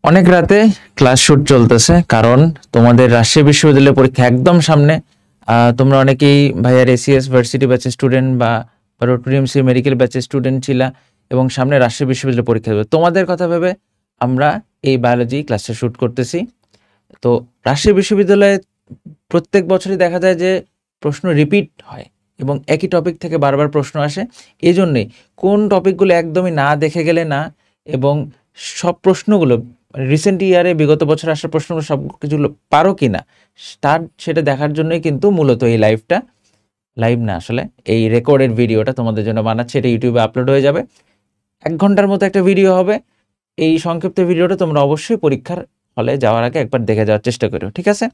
অনেক রাতে class shoot চলতেছে, কারণ তোমাদের রাজশাহী বিশ্ববিদ্যালয়ের পরীক্ষা একদম সামনে। তোমরা অনেকেই ভাইয়ার এসিএস ভার্সিটি ব্যাচের স্টুডেন্ট বা রোটোরিয়ামসি মেডিকেল ব্যাচের স্টুডেন্ট ছিলা, এবং সামনে রাজশাহী বিশ্ববিদ্যালয়ের পরীক্ষা দেবে। তোমাদের কথা ভেবে আমরা এই বায়োলজি ক্লাসটা শুট করতেছি। তো রাজশাহী বিশ্ববিদ্যালয়ে প্রত্যেক বছরই দেখা যায় যে প্রশ্ন রিপিট হয় এবং একই টপিক থেকে বারবার প্রশ্ন আসে। এই জন্যেই কোন টপিকগুলো একদমই না দেখে গেলে না, এবং সব প্রশ্নগুলো রিসেন্ট ইয়ারে বিগত বছর আসার প্রশ্নগুলো সব কিছুগুলো পারো কি না সেটা দেখার জন্যই কিন্তু মূলত এই লাইভ না, আসলে এই রেকর্ডেড ভিডিওটা তোমাদের জন্য বানাচ্ছে। এটা ইউটিউবে আপলোড হয়ে যাবে। 1 ঘন্টার মতো একটা ভিডিও হবে। এই সংক্ষিপ্ত ভিডিওটা তোমরা অবশ্যই পরীক্ষার হলে যাওয়ার আগে একবার দেখে যাওয়ার চেষ্টা করো, ঠিক আছে?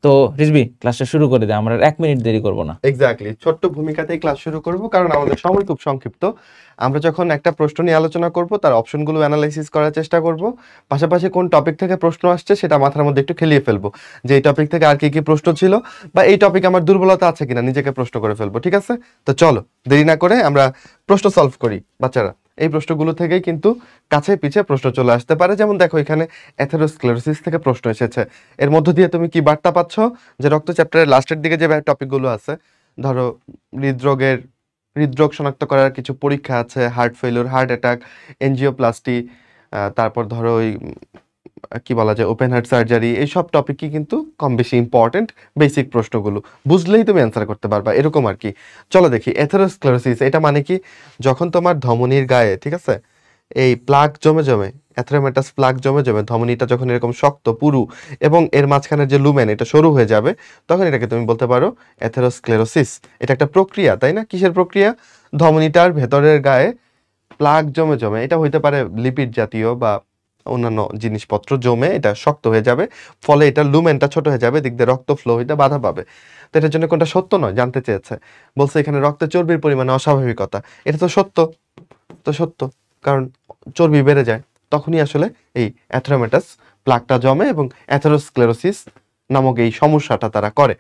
তো রিজবি, ক্লাসটা শুরু করে দে, আমরা 1 মিনিট দেরি করব না। এক্স্যাক্টলি, ছোট্ট ভূমিকাতেই ক্লাস শুরু করব, কারণ আমাদের সময় খুব সংক্ষিপ্ত। আমরা যখন একটা প্রশ্ন নিয়ে আলোচনা করব, তার অপশনগুলো অ্যানালাইসিস করার চেষ্টা করব, পাশাপাশি কোন টপিক থেকে প্রশ্ন আসছে সেটা মাথার মধ্যে একটু খেলিয়ে ফেলবো, যে এই টপিক থেকে আর কি কি প্রশ্ন ছিল, বা এই টপিক আমার দুর্বলতা আছে কিনা নিজেকে প্রশ্ন করে ফেলবো, ঠিক আছে? তো চলো দেরি না করে আমরা প্রশ্ন সলভ করি। বাচ্চারা, এই প্রশ্নগুলো থেকেই কিন্তু কাছে পিছে প্রশ্ন চলে আসতে পারে। যেমন দেখো, এখানে অ্যাথেরোস্ক্লেরোসিস থেকে প্রশ্ন এসেছে। এর মধ্য দিয়ে তুমি কি বার্তা পাচ্ছ? যে রক্ত চ্যাপ্টারের লাস্টের দিকে যে টপিকগুলো আছে, ধরো হৃদরোগ শনাক্ত করার কিছু পরীক্ষা আছে, heart failure, heart attack, angioplasty, তারপর ধরো ওই কি বলা যায়, ওপেন হার্ট সার্জারি, এইসব টপিকই কিন্তু কম বেশি ইম্পর্টেন্ট। বেসিক প্রশ্নগুলো বুঝলেই তুমি অ্যান্সার করতে পারবা, এরকম আর কি। চলো দেখি, অ্যাথেরোস্ক্লেরোসিস এটা মানে কি? যখন তোমার ধমনীর গায়ে, ঠিক আছে, এই প্লাগ জমে জমে, অ্যাথেরোমেটাস প্লাগ জমে জমে ধমনীটা যখন এরকম শক্ত পুরু এবং এর মাঝখানের যে লুমেন এটা সরু হয়ে যাবে, তখন এটাকে তুমি বলতে পারো অ্যাথেরোস্ক্লেরোসিস। এটা একটা প্রক্রিয়া, তাই না? কিসের প্রক্রিয়া? ধমনীটার ভেতরের গায়ে প্লাগ জমে জমে, এটা হইতে পারে লিপিড জাতীয় বা অন্যান্য জিনিসপত্র জমে এটা শক্ত হয়ে যাবে, ফলে এটা লুমেনটা ছোট হয়ে যাবে, দিক দিয়ে রক্ত ফ্লো হইতে বাধা পাবে। তো এটার জন্য কোনটা সত্য নয় জানতে চেয়েছে, বলছে এখানে রক্তে চর্বির পরিমাণে অস্বাভাবিকতা। এটা তো সত্য, তো সত্য, কারণ চর্বি বেড়ে যায়, তখনই আসলে এই অ্যাথেরোমেটাস প্লাগটা জমে এবং অ্যাথেরোস্ক্লেরোসিস নামক এই সমস্যাটা তারা করে।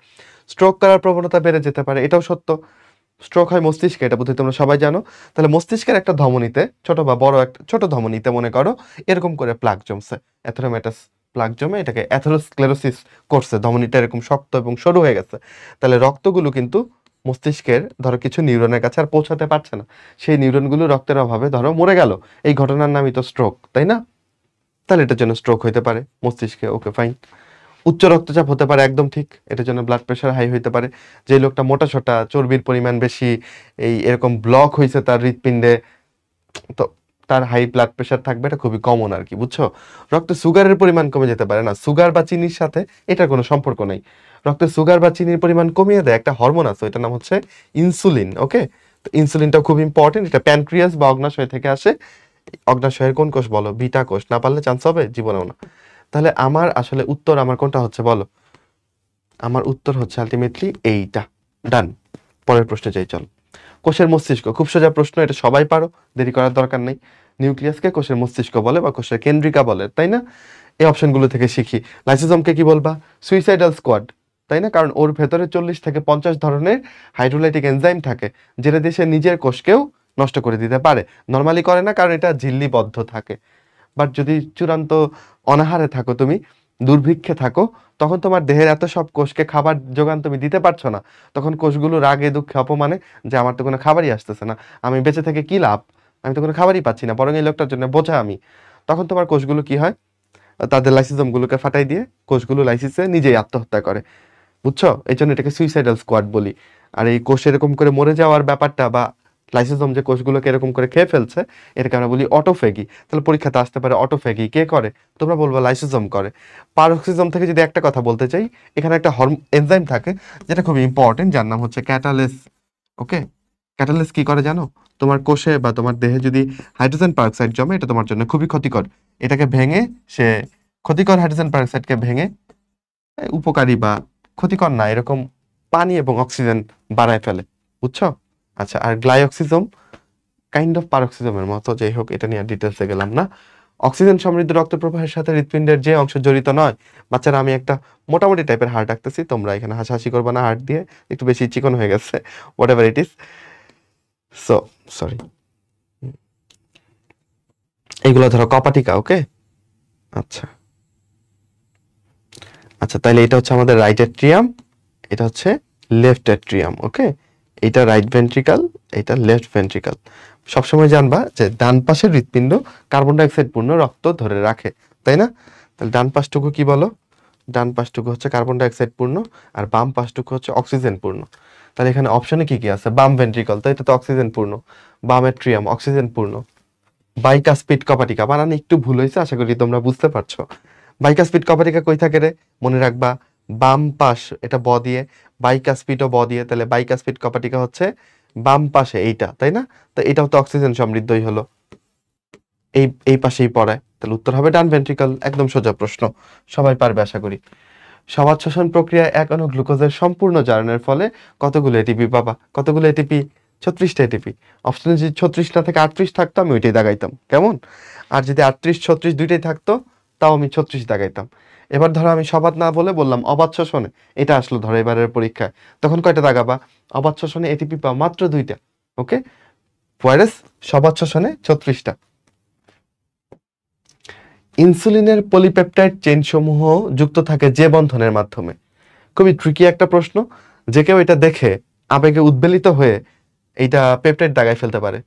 স্ট্রোক করার প্রবণতা বেড়ে যেতে পারে, এটাও সত্য। স্ট্রোক হয় মস্তিষ্কে, এটা বোধহয় তোমরা সবাই জানো। তাহলে মস্তিষ্কের একটা ধমনীতে, ছোট বা বড় একটা, ছোট ধমনীতে মনে করো এরকম করে প্লাগ জমছে, অ্যাথেরোমেটাস প্লাগ জমে এটাকে অ্যাথেরোস্ক্লেরোসিস করছে, ধমনীটা এরকম শক্ত এবং সরু হয়ে গেছে। তাহলে রক্তগুলো কিন্তু মস্তিষ্কের ধরো কিছু নিউরনের কাছে আর পৌঁছাতে পারছে না, সেই নিউরনগুলো রক্তের অভাবে ধরো মরে গেল। এই ঘটনার নামই তো স্ট্রোক, তাই না? তাহলে এটার জন্য স্ট্রোক হতে পারে মস্তিষ্কে, ওকে ফাইন। উচ্চ রক্তচাপ হতে পারে, একদম ঠিক, এটার জন্য ব্লাড প্রেশার হাই হইতে পারে। যে লোকটা মোটা সোটা, চর্বির পরিমাণ বেশি, এই এরকম ব্লক হয়েছে তার হৃৎপিণ্ডে, তো তার হাই ব্লাড প্রেশার থাকবে, এটা খুবই কমন আর কি, বুঝছো? রক্তে সুগারের পরিমাণ কমে যেতে পারে, না সুগার বা চিনির সাথে এটার কোনো সম্পর্ক নেই। রক্তে সুগার বা চিনির পরিমাণ কমিয়ে দেয় একটা হরমোন আছে, এটার নাম হচ্ছে ইনসুলিন, ওকে? তো ইনসুলিনটাও খুব ইম্পর্টেন্ট, এটা প্যানক্রিয়াস বা অগ্নাশয় থেকে আসে। অগ্নাশয়ের কোন কোষ বলো? বিটা কোষ। না পারলে চান্স হবে জীবনেও না। তাহলে আমার আসলে উত্তর আমার কোনটা হচ্ছে বলো? আমার উত্তর হচ্ছে আলটিমেটলি এইটা। ডান। পরের প্রশ্নে যাই, চল। কোষের মস্তিষ্ক, খুব সোজা প্রশ্ন, এটা সবাই পারো, দেরি করার দরকার নেই। নিউক্লিয়াসকে কোষের মস্তিষ্ক বলে বা কোষের কেন্দ্রিকা বলে, তাই না? এই অপশনগুলো থেকে শিখি। লাইসোজোমকে কি বলবা? সুইসাইডাল স্কোয়াড, তাই না? কারণ ওর ভেতরে 40 থেকে 50 ধরনের হাইড্রোলাইটিক এনজাইম থাকে, যেটা দেশে নিজের কোষকেও নষ্ট করে দিতে পারে। নর্মালি করে না, কারণ এটা ঝিল্লিবদ্ধ থাকে। বাট যদি চূড়ান্ত অনাহারে থাকো, তুমি দুর্ভিক্ষে থাকো, তখন তোমার দেহের এত সব কোষকে খাবার যোগান তুমি দিতে পারছো না, তখন কোষগুলো রাগে দুঃখে অপমানে, যে আমার তো কোনো খাবারই আসতেছে না, আমি বেঁচে থেকে কি লাভ, আমি তো কোনো খাবারই পাচ্ছি না, বরং এই লোকটার জন্য বোঝা আমি। তখন তোমার কোষগুলো কি হয়? তাদের লাইসিজমগুলোকে ফাটাই দিয়ে কোষগুলো লাইসিসে নিজেই আত্মহত্যা করে, বুঝছো? এই জন্য এটাকে সুইসাইডাল স্কোয়াড বলি। আর এই কোষ এরকম করে মরে যাওয়ার ব্যাপারটা, বা লাইসোজোম যে কোষগুলোকে এরকম করে খেয়ে ফেলছে, এটাকে আমরা বলি অটোফেগি। তাহলে পরীক্ষাতে আসতে পারে অটোফেগি কে করে? তোমরা বলবো লাইসোজোম করে। পারক্সিজম থেকে যদি একটা কথা বলতে চাই, এখানে একটা এনজাইম থাকে যেটা খুব ইম্পর্টেন্ট, যার নাম হচ্ছে ক্যাটালেস, ওকে? ক্যাটালেস কি করে জানো? তোমার কোষে বা তোমার দেহে যদি হাইড্রোজেন পারক্সাইড জমে, এটা তোমার জন্য খুবই ক্ষতিকর। এটাকে ভেঙে সে ক্ষতিকর হাইড্রোজেন পারক্সাইডকে ভেঙে উপকারী বা ক্ষতিকর না এরকম পানি এবং অক্সিজেন বানায় ফেলে, বুঝছো? আচ্ছা, আর গ্লাইঅক্সিজম কাইন্ড অফ পারক্সিজমের মতো, যাই হোক এটা নিয়ে ডিটেলসে গেলাম না। অক্সিজেন সমৃদ্ধ রক্ত প্রবাহের সাথে হৃৎপিণ্ডের যে অংশ জড়িত নয়, বাচ্চারা আমি একটা মোটামুটি টাইপের হার্ট আঁকতেছি, তোমরা এখানে হাসাহাসি করবে না, হার্ট দিয়ে একটু বেশি চিকন হয়ে গেছে, what ever it is. So sorry, এইগুলো ধরো কপাটিকা। ওকে, আচ্ছা আচ্ছা, তাহলে এটা হচ্ছে আমাদের রাইট অ্যাট্রিয়াম, এটা হচ্ছে লেফট অ্যাট্রিয়াম। ওকে, এটা রাইট ভেন্ট্রিকাল, এটা লেফট ভেন্ট্রিকাল। সবসময় জানবা যে ডান পাশের হৃৎপিণ্ড কার্বন ডাইঅক্সাইড পূর্ণ রক্ত ধরে রাখে, তাই না? তাহলে ডান পাশটুকু কি বলো? ডান পাশটুকু হচ্ছে কার্বন ডাইঅক্সাইড পূর্ণ, আর বাম পাশটুকু হচ্ছে অক্সিজেন পূর্ণ। তাহলে এখানে অপশনে কি কি আছে? বাম ভেন্ট্রিকল, তো এটা তো অক্সিজেন পূর্ণ। বাম অ্যাট্রিয়াম অক্সিজেন পূর্ণ। বাইকাসপিড কপাটিকা, বানানে একটু ভুল হয়েছে, আশা করি তোমরা বুঝতে পারছো। বাইকাসপিড কপাটিকা কই থাকে রে? মনে রাখবা বাম পাশ, এটা ব দিয়ে, বাইকাসপিডও ব দিয়ে, তাহলে বাইকাসপিড কপাটিকা হচ্ছে বাম পাশে এইটা, তাই না? তো এটাও তো অক্সিজেন সমৃদ্ধই হলো, এই এই পাশেই পড়ায়, তাহলে উত্তর হবে ডান ভেন্ট্রিকল। একদম সোজা প্রশ্ন, সবাই পারবে আশা করি। সমাজ শ্বসন প্রক্রিয়ায় এক অণু গ্লুকোজের সম্পূর্ণ জারণের ফলে কতগুলো এটিপি পাবা? কতগুলো এটিপি? 36টা এটিপি। অপশনে যদি 36 না থেকে 38 থাকতো আমি ওইটাই দাগাইতাম, কেমন? আর যদি 38 36 দুইটাই থাকতো তাও আমি 36 দাগাইতাম। এবার ধরো আমি সবাদ না বলে বললাম অবাধ শ্বসনে, এটা আসলো ধরো এবারের পরীক্ষায়, তখন কয়টা দাগাবা? অবাধ শ্বসনে এটিপি পাও মাত্র 2টা। ওকে, ওয়ারেস সবাদ শ্বসনে 36টা। ইনসুলিনের পলিপেপটাইড চেইন সমূহ যুক্ত থাকে যে বন্ধনের মাধ্যমে? খুবই ট্রিকি একটা প্রশ্ন, যে কেউ এটা দেখে আবেগে উদ্বেলিত হয়ে এইটা পেপটাইড দাগায় ফেলতে পারে।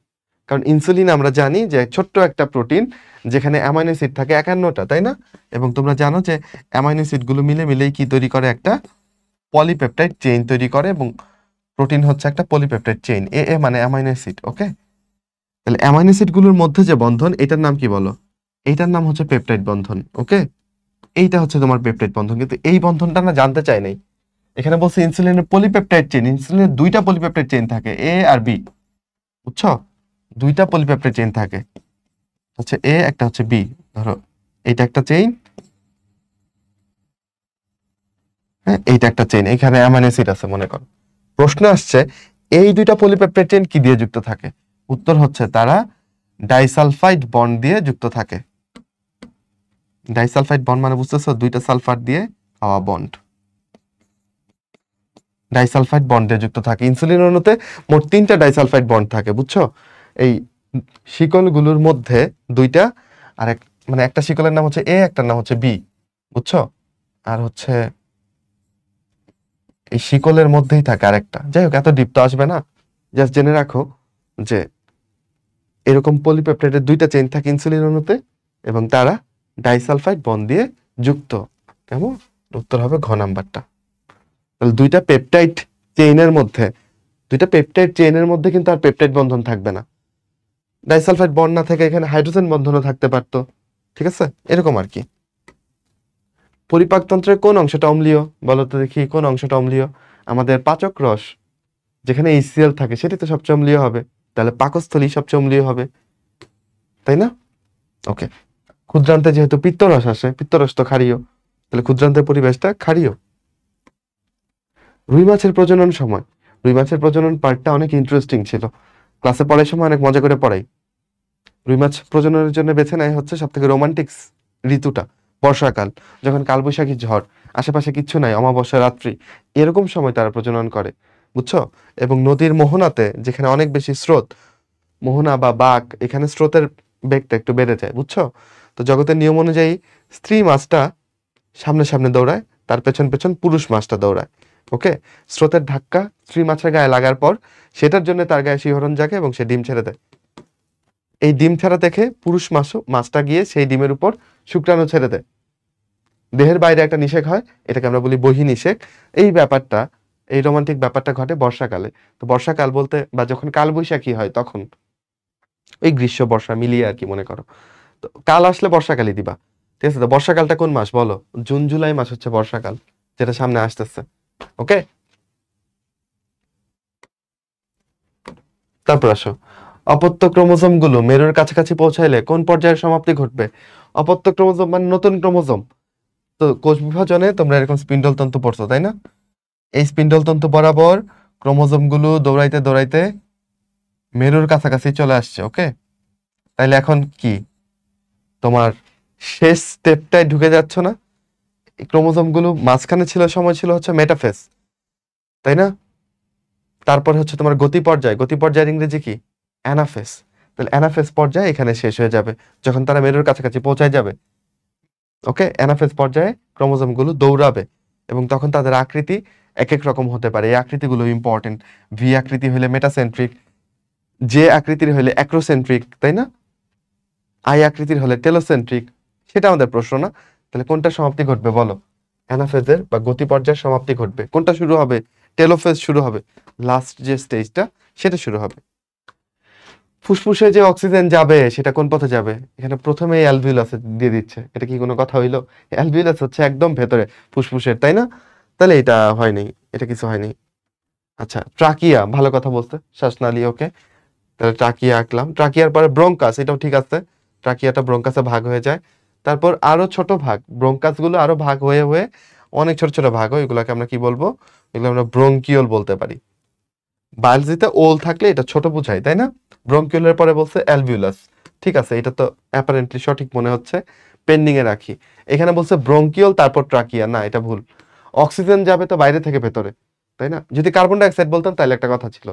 কারণ ইনসুলিন আমরা জানি যে ছোট্ট একটা প্রোটিন, যেখানে অ্যামাইনো অ্যাসিড থাকে 51টা, তাই না? এবং তোমরা জানো যে অ্যামাইনো অ্যাসিড গুলো মিলে মিলেই কি তৈরি করে? একটা পলিপেপটাইড চেইন তৈরি করে, এবং প্রোটিন হচ্ছে একটা পলিপেপটাইড চেইন। এ এ মানে অ্যামাইনো অ্যাসিড। ওকে, তাহলে অ্যামাইনো অ্যাসিড গুলোর মধ্যে যে বন্ধন, এটার নাম কি বলো? এইটার নাম হচ্ছে পেপটাইড বন্ধন। ওকে, এইটা হচ্ছে তোমার পেপটাইড বন্ধন, কিন্তু এই বন্ধনটা না জানতে চাই নাই। এখানে বলছে ইনসুলিনের পলিপেপটাইড চেইন, ইনসুলিনের 2টা পলিপেপটাইড চেইন থাকে, এ আর বি, বুঝছো? 2টা পলিপেপটাইড চেইন থাকে, হচ্ছে এ, একটা হচ্ছে বি। ধরো এইটা একটা চেইন, হ্যাঁ এইটা একটা চেইন, এখানে অ্যামাইনো অ্যাসিড আছে মনে করো। প্রশ্ন আসছে এই 2টা পলিপেপটাইড চেইন কি দিয়ে যুক্ত থাকে? উত্তর হচ্ছে তারা ডাইসালফাইড বন্ড দিয়ে যুক্ত থাকে। ডাইসালফাইড বন্ড মানে বুঝতেছো? 2টা সালফার দিয়ে হওয়া বন্ড, ডাইসালফাইড বন্ডে যুক্ত থাকে। ইনসুলিন অণুতে মোট 3টা ডাইসালফাইড বন্ড থাকে, বুঝছো? এই শিকলগুলোর মধ্যে 2টা, আর এক মানে একটা শিকলের নাম হচ্ছে এ, একটার নাম হচ্ছে বি, বুঝছো? আর হচ্ছে এই শিকলের মধ্যেই থাকে আরেকটা। যাই হোক, এত ডিপ তো আসবে না, জাস্ট জেনে রাখো যে এরকম পলিপেপটাইডের 2টা চেইন থাকে ইনসুলিন অণুতে, এবং তারা ডাইসালফাইড বন্ড দিয়ে যুক্ত। কেমন? উত্তর হবে ঘ নাম্বারটা। তাহলে 2টা পেপটাইড চেইনের মধ্যে, 2টা পেপটাইড চেইনের মধ্যে কিন্তু আর পেপটাইড বন্ধন থাকবে না। ডাইসালফাইড বন্ড না থেকে এখানে হাইড্রোজেন বন্ধনও থাকতে পারতো, ঠিক আছে? এরকম আর কি। পরিপাকতন্ত্রের কোন অংশটা অম্লীয়? বলো তো দেখি, কোন অংশটা অম্লীয়? আমাদের পাচক রস, যেখানে HCl থাকে সেটি তো সবচেয়ে অম্লীয় হবে, তাহলে পাকস্থলী সবচেয়ে অম্লীয় হবে, তাই না? ওকে, ক্ষুদ্রান্তে যেহেতু পিত্তরস আসে, পিত্তরস তো ক্ষারীয়, তাহলে ক্ষুদ্রান্তের পরিবেশটা ক্ষারীয়। রুই মাছের প্রজনন সময়, রুই মাছের প্রজনন পার্টটা অনেক ইন্টারেস্টিং ছিল, ক্লাসে পড়ার সময় অনেক মজা করে পড়াই। রুই মাছ প্রজননের জন্য বেছে নেয় হচ্ছে সব থেকে রোমান্টিক ঋতুটা বর্ষাকাল, যখন কালবৈশাখী ঝড়, আশেপাশে কিচ্ছু নাই, অমাবস্যা রাত্রি, এরকম সময় তারা প্রজনন করে, বুঝছো? এবং নদীর মোহনাতে, যেখানে অনেক বেশি স্রোত, মোহনা বা বাঁক, এখানে স্রোতের বেগটা একটু বেড়ে যায়, বুঝছো? তো জগতের নিয়ম অনুযায়ী স্ত্রী মাছটা সামনে সামনে দৌড়ায়, তার পেছন পেছন পুরুষ মাছটা দৌড়ায়। ওকে, স্রোতের ধাক্কা স্ত্রী মাছের গায়ে লাগার পর সেটার জন্য তার গায়ে শিহরণ জাগে এবং সে ডিম ছেড়ে দেয়। এই ডিম ছাড়া দেখে পুরুষ মাছটা গিয়ে সেই ডিমের উপর শুক্রাণু ছেড়ে দেয়। দেহের বাইরে একটা নিষেক হয়, এটাকে আমরা বলি বহিঃনিষেক। এই ব্যাপারটা, এই রোমান্টিক ব্যাপারটা ঘটে বর্ষাকালে। তো বর্ষাকাল বলতে, বা যখন কালবৈশাখী হয় তখন, ওই গ্রীষ্ম বর্ষা মিলিয়ে আর কি মনে করো। তো কাল আসলে বর্ষাকালই দিবা, ঠিক আছে? তো বর্ষাকালটা কোন মাস বলো? জুন জুলাই মাস হচ্ছে বর্ষাকাল, যেটা সামনে আসতেছে। ওকে, তারপর আসো, অপত্য ক্রোমোজোম গুলো মেরুর কাছাকাছি পৌঁছাইলে কোন পর্যায়ের সমাপ্তি ঘটবে? অপত্য ক্রোমোজোম মানে নতুন ক্রোমোজোম। তো কোষ বিভাজনে তোমরা এরকম স্পিন্ডল তন্তু পড়ছো, তাই না? এই স্পিন্ডল তন্তু বরাবর ক্রোমোজোম গুলো দৌড়াইতে দৌড়াইতে মেরুর কাছাকাছি চলে আসছে। ওকে, তাইলে এখন কি তোমার শেষ স্টেপটায় ঢুকে যাচ্ছ না? এই ক্রোমোজোম গুলো মাঝখানে ছিল, সময় ছিল হচ্ছে মেটাফেজ, তাই না? তারপর হচ্ছে তোমার গতি পর্যায়, গতি পর্যায়ের ইংরেজি কি? অ্যানাফেজ। তাহলে অ্যানাফেজ পর্যায়ে এখানে শেষ হয়ে যাবে যখন তারা মেরুর কাছাকাছি পৌঁছায় যাবে। ওকে, অ্যানাফেজ পর্যায়ে ক্রোমোজোমগুলো দৌড়াবে এবং তখন তাদের আকৃতি এক এক রকম হতে পারে। এই আকৃতিগুলো ইম্পর্টেন্ট। ভি আকৃতি হলে মেটাসেন্ট্রিক, জে আকৃতির হলে অ্যাক্রোসেন্ট্রিক, তাই না? আই আকৃতির হলে টেলোসেন্ট্রিক। সেটা আমাদের প্রশ্ন না। তাহলে কোনটা সমাপ্তি ঘটবে বলো? অ্যানাফেজের বা গতি পর্যায়ের সমাপ্তি ঘটবে। কোনটা শুরু হবে? টেলোফেজ শুরু হবে, লাস্ট যে স্টেজটা সেটা শুরু হবে। ফুসফুসে যে অক্সিজেন যাবে সেটা কোন পথে যাবে? এখানে প্রথমে অ্যালভিউলাসে দিয়ে দিচ্ছে। এটা কি কোনো কথা হইলো? অ্যালভিউলাস হচ্ছে একদম ভেতরে ফুসফুসের, তাই না? তাহলে এটা হয়নি, এটা কিছু হয়নি। আচ্ছা, ট্রাকিয়া, ভালো কথা বলতে, শ্বাসনালী। ওকে, তাহলে ট্রাকিয়া আঁকলাম। ট্রাকিয়ার পরে ব্রঙ্কাস, এটাও ঠিক আছে। ট্রাকিয়াটা ব্রঙ্কাসে ভাগ হয়ে যায়। তারপর আরো ছোট ভাগ, ব্রঙ্কাসগুলো আরো ভাগ হয়ে হয়ে অনেক ছোট ছোট ভাগ হয়। এগুলোকে আমরা কি বলবো? এগুলো আমরা ব্রঙ্কিওল বলতে পারি। বায়োলজিতে ওল থাকলে এটা ছোট বুঝাই, তাই না? ব্রঙ্কিওলের পরে বলছে অ্যালভিউলাস। ঠিক আছে, এটা তো অ্যাপারেন্টলি সঠিক মনে হচ্ছে, পেন্ডিং এ রাখি। এখানে বলছে ব্রঙ্কিওল তারপর ট্রাকিয়া, না এটা ভুল। অক্সিজেন যাবে তো বাইরে থেকে ভেতরে, তাই না? যদি কার্বন ডাইঅক্সাইড বলতাম তাহলে একটা কথা ছিল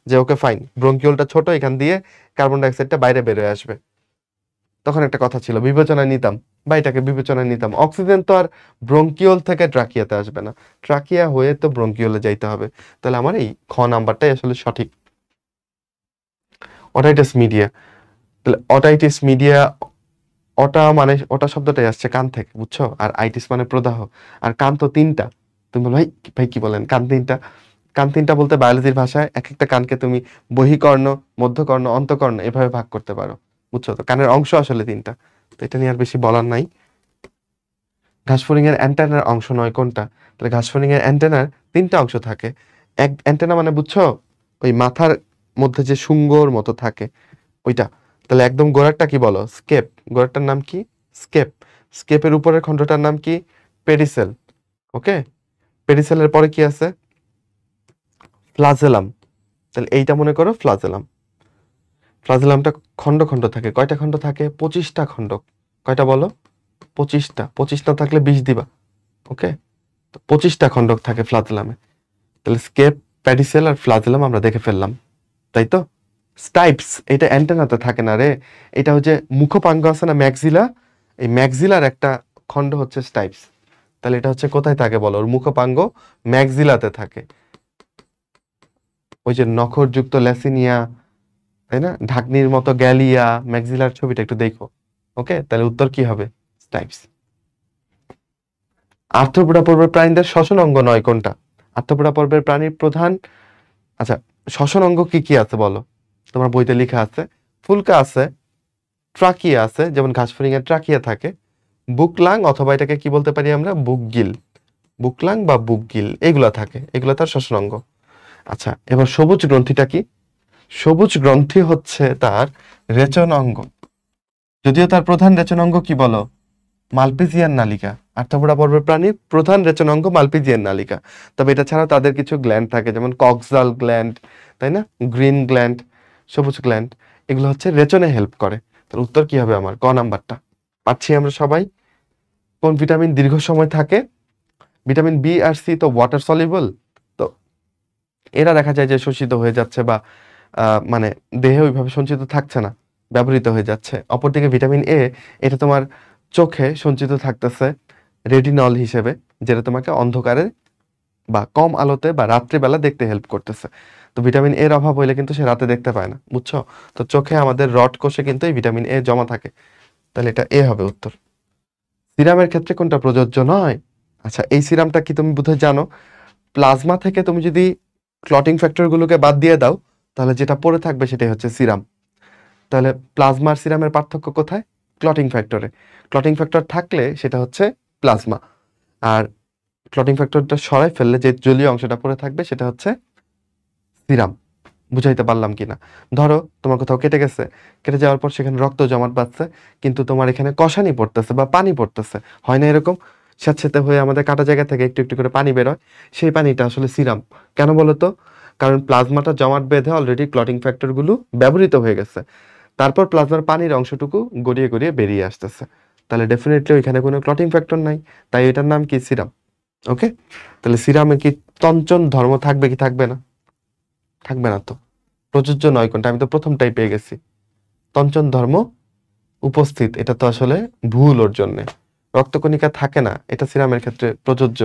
যে ওকে ফাইন, ব্রঙ্কিওলটা ছোট, এখান দিয়ে কার্বন ডাইঅক্সাইডটা বাইরে বের হয়ে আসবে, তখন একটা কথা ছিল, বিবেচনায় নিতাম বা এটাকে বিবেচনায় নিতাম। অক্সিজেন তো আর ব্রঙ্কিওল থেকে ট্রাকিয়াতে আসবে না, ট্রাকিয়া হয়ে তো ব্রঙ্কিওলে যাইতে হবে। তাহলে আমার এই খ নাম্বারটাই আসলে সঠিক। অটাইটিস মিডিয়া, তাহলে অটাইটিস মিডিয়া, অটা মানে অটা শব্দটাই আসছে কান থেকে, বুঝছো? আর আইটিস মানে প্রদাহ। আর কান তো তিনটা। তুমি বলো ভাই, ভাই কি বলেন কান তিনটা? কান তিনটা বলতে বায়োলজির ভাষায় এক একটা কানকে তুমি বহিকর্ণ, মধ্যকর্ণ, অন্তকর্ণ এভাবে ভাগ করতে পারো, বুঝছো? তো কানের অংশ আসলে তিনটা, তো এটা নিয়ে আর বেশি বলার নাই। ঘাসফড়িং এর অ্যান্টেনার অংশ নয় কোনটা? তাহলে ঘাসফড়িং এর অ্যান্টেনার তিনটা অংশ থাকে। এক অ্যান্টেনা মানে বুঝছো, ওই মাথার মধ্যে যে শুঙ্গর মতো থাকে ওইটা। তাহলে একদম গোড়ারটা কি বলো? স্কেপ। গোড়ারটার নাম কি? স্কেপ। স্কেপের উপরের খণ্ডটার নাম কি? পেডিসেল। ওকে, পেডিসেলের পরে কি আছে? ফ্লাজেলাম। তাহলে এইটা মনে করো ফ্লাজেলাম। ফ্লাজেলামটা খণ্ড খণ্ড থাকে। কয়টা খণ্ড থাকে? 25টা খণ্ড। কয়টা বলো? 25টা। 25 না থাকলে 20 দিবা। ওকে, তো 25টা খণ্ড থাকে ফ্লাজেলামে। তাহলে স্কেপ, প্যাডিসেল আর ফ্লাজেলাম আমরা দেখে ফেললাম, তাই তো? স্টাইপস, এটা অ্যান্টেনাতে থাকে না রে, এটা হচ্ছে মুখপাঙ্গ আছে না, ম্যাক্সিলা, এই ম্যাক্সিলার একটা খণ্ড হচ্ছে স্টাইপস। তাহলে এটা হচ্ছে কোথায় থাকে বলো? ওর মুখপাঙ্গ ম্যাক্সিলাতে থাকে। ওই যে নখরযুক্ত ল্যাসিনিয়া, তাই না? ঢাকনির মতো গ্যালিয়া, ম্যাক্সিলার ছবিটা একটু দেখো। ওকে, তাহলে উত্তর কি হবে? স্টাইপস। আর্থ্রোপোডা পর্বের প্রাণীদের শ্বসন অঙ্গ নয় কোনটা? আর্থ্রোপোডা পর্বের প্রাণীর প্রধান, আচ্ছা, শ্বসন অঙ্গ কি কি আছে বলো? তোমার বইতে লেখা আছে, ফুলকা আছে, ট্রাকিয়া আছে, যেমন ঘাসফড়িং এর ট্রাকিয়া থাকে, বুকলাং অথবা এটাকে কি বলতে পারি আমরা? বুকগিল। বুকলাং বা বুকগিল এগুলা থাকে, এগুলা তার শ্বসন অঙ্গ। আচ্ছা, এবার সবুজ গ্রন্থিটা কি? সবুজ গ্রন্থি হচ্ছে তার রেচন অঙ্গ। যদিও তার প্রধান রেচন অঙ্গ কি বলো? মালপিজিয়ান নালিকা। আর্থ্রোপোডা পর্বের প্রাণীর প্রধান রেচন অঙ্গ মালপিজিয়ান নালিকা। তবে এটা ছাড়াও তাদের কিছু গ্ল্যান্ড থাকে, যেমন কক্সাল গ্ল্যান্ড, তাই না? গ্রিন গ্ল্যান্ড, সবুজ গ্ল্যান্ড, এগুলো হচ্ছে রেচনে হেল্প করে। তার উত্তর কি হবে আমার? ক নাম্বারটা। পাচ্ছি আমরা সবাই। কোন ভিটামিন দীর্ঘ সময় থাকে? ভিটামিন বি আর সি তো ওয়াটার সলিবল, তো এরা দেখা যায় যে শোষিত হয়ে যাচ্ছে বা মানে দেহে ওইভাবে সঞ্চিত থাকছে না, ব্যবহৃত হয়ে যাচ্ছে। অপরদিকে ভিটামিন এ, এটা তোমার চোখে সঞ্চিত থাকতেছে রেটিনল হিসেবে, যেটা তোমাকে অন্ধকারে বা কম আলোতে বা রাত্রিবেলা দেখতে হেল্প করতেছে। তো ভিটামিন এর অভাব হইলে কিন্তু সে রাতে দেখতে পায় না, বুঝছো? তো চোখে আমাদের রড কোষে কিন্তু এই ভিটামিন এ জমা থাকে। তাহলে এটা এ হবে উত্তর। সিরামের ক্ষেত্রে কোনটা প্রযোজ্য নয়? আচ্ছা, এই সিরামটা কি তুমি বোধহয় জানো। প্লাজমা থেকে তুমি যদি ক্লটিং ফ্যাক্টরগুলোকে বাদ দিয়ে দাও, তাহলে যেটা পড়ে থাকবে সেটাই হচ্ছে সিরাম। তাহলে প্লাজমার সিরামের পার্থক্য কোথায়? ক্লটিং ফ্যাক্টরে। ক্লটিং ফ্যাক্টর থাকলে সেটা হচ্ছে প্লাজমা, আর ক্লটিং ফ্যাক্টরটা সরাই ফেললে যে জলীয় অংশটা পড়ে থাকবে সেটা হচ্ছে সিরাম। বুঝাইতে পারলাম কিনা? ধরো তোমার কোথাও কেটে গেছে, কেটে যাওয়ার পর সেখানে রক্ত জমাট বাঁধছে, কিন্তু তোমার এখানে কষানি পড়তেছে বা পানি পড়তেছে, হয় না এরকম? স্যাঁতসেঁতে হয়ে আমাদের কাটা জায়গা থেকে একটু একটু করে পানি বেরোয়, সেই পানিটা আসলে সিরাম। কেন বলো তো? কারণ প্লাজমাটা জমাট বেঁধে অলরেডি ক্লটিং ফ্যাক্টরগুলো ব্যবহৃত হয়ে গেছে, তারপর প্লাজমার পানির অংশটুকু গড়িয়ে গড়িয়ে বেরিয়ে আসতেছে। তাহলে ডেফিনেটলি ওইখানে কোনো ক্লটিং ফ্যাক্টর নাই, তাই এটার নাম কি? সিরাম। ওকে, তাহলে সিরামে কি তঞ্চন ধর্ম থাকবে কি থাকবে না? থাকবে না তো। প্রযোজ্য নয় কোনটা? আমি তো প্রথমটাই পেয়ে গেছি। তঞ্চন ধর্ম উপস্থিত, এটা তো আসলে ভুল ওর জন্য। রক্তকণিকা থাকে না, এটা সিরামের ক্ষেত্রে প্রযোজ্য।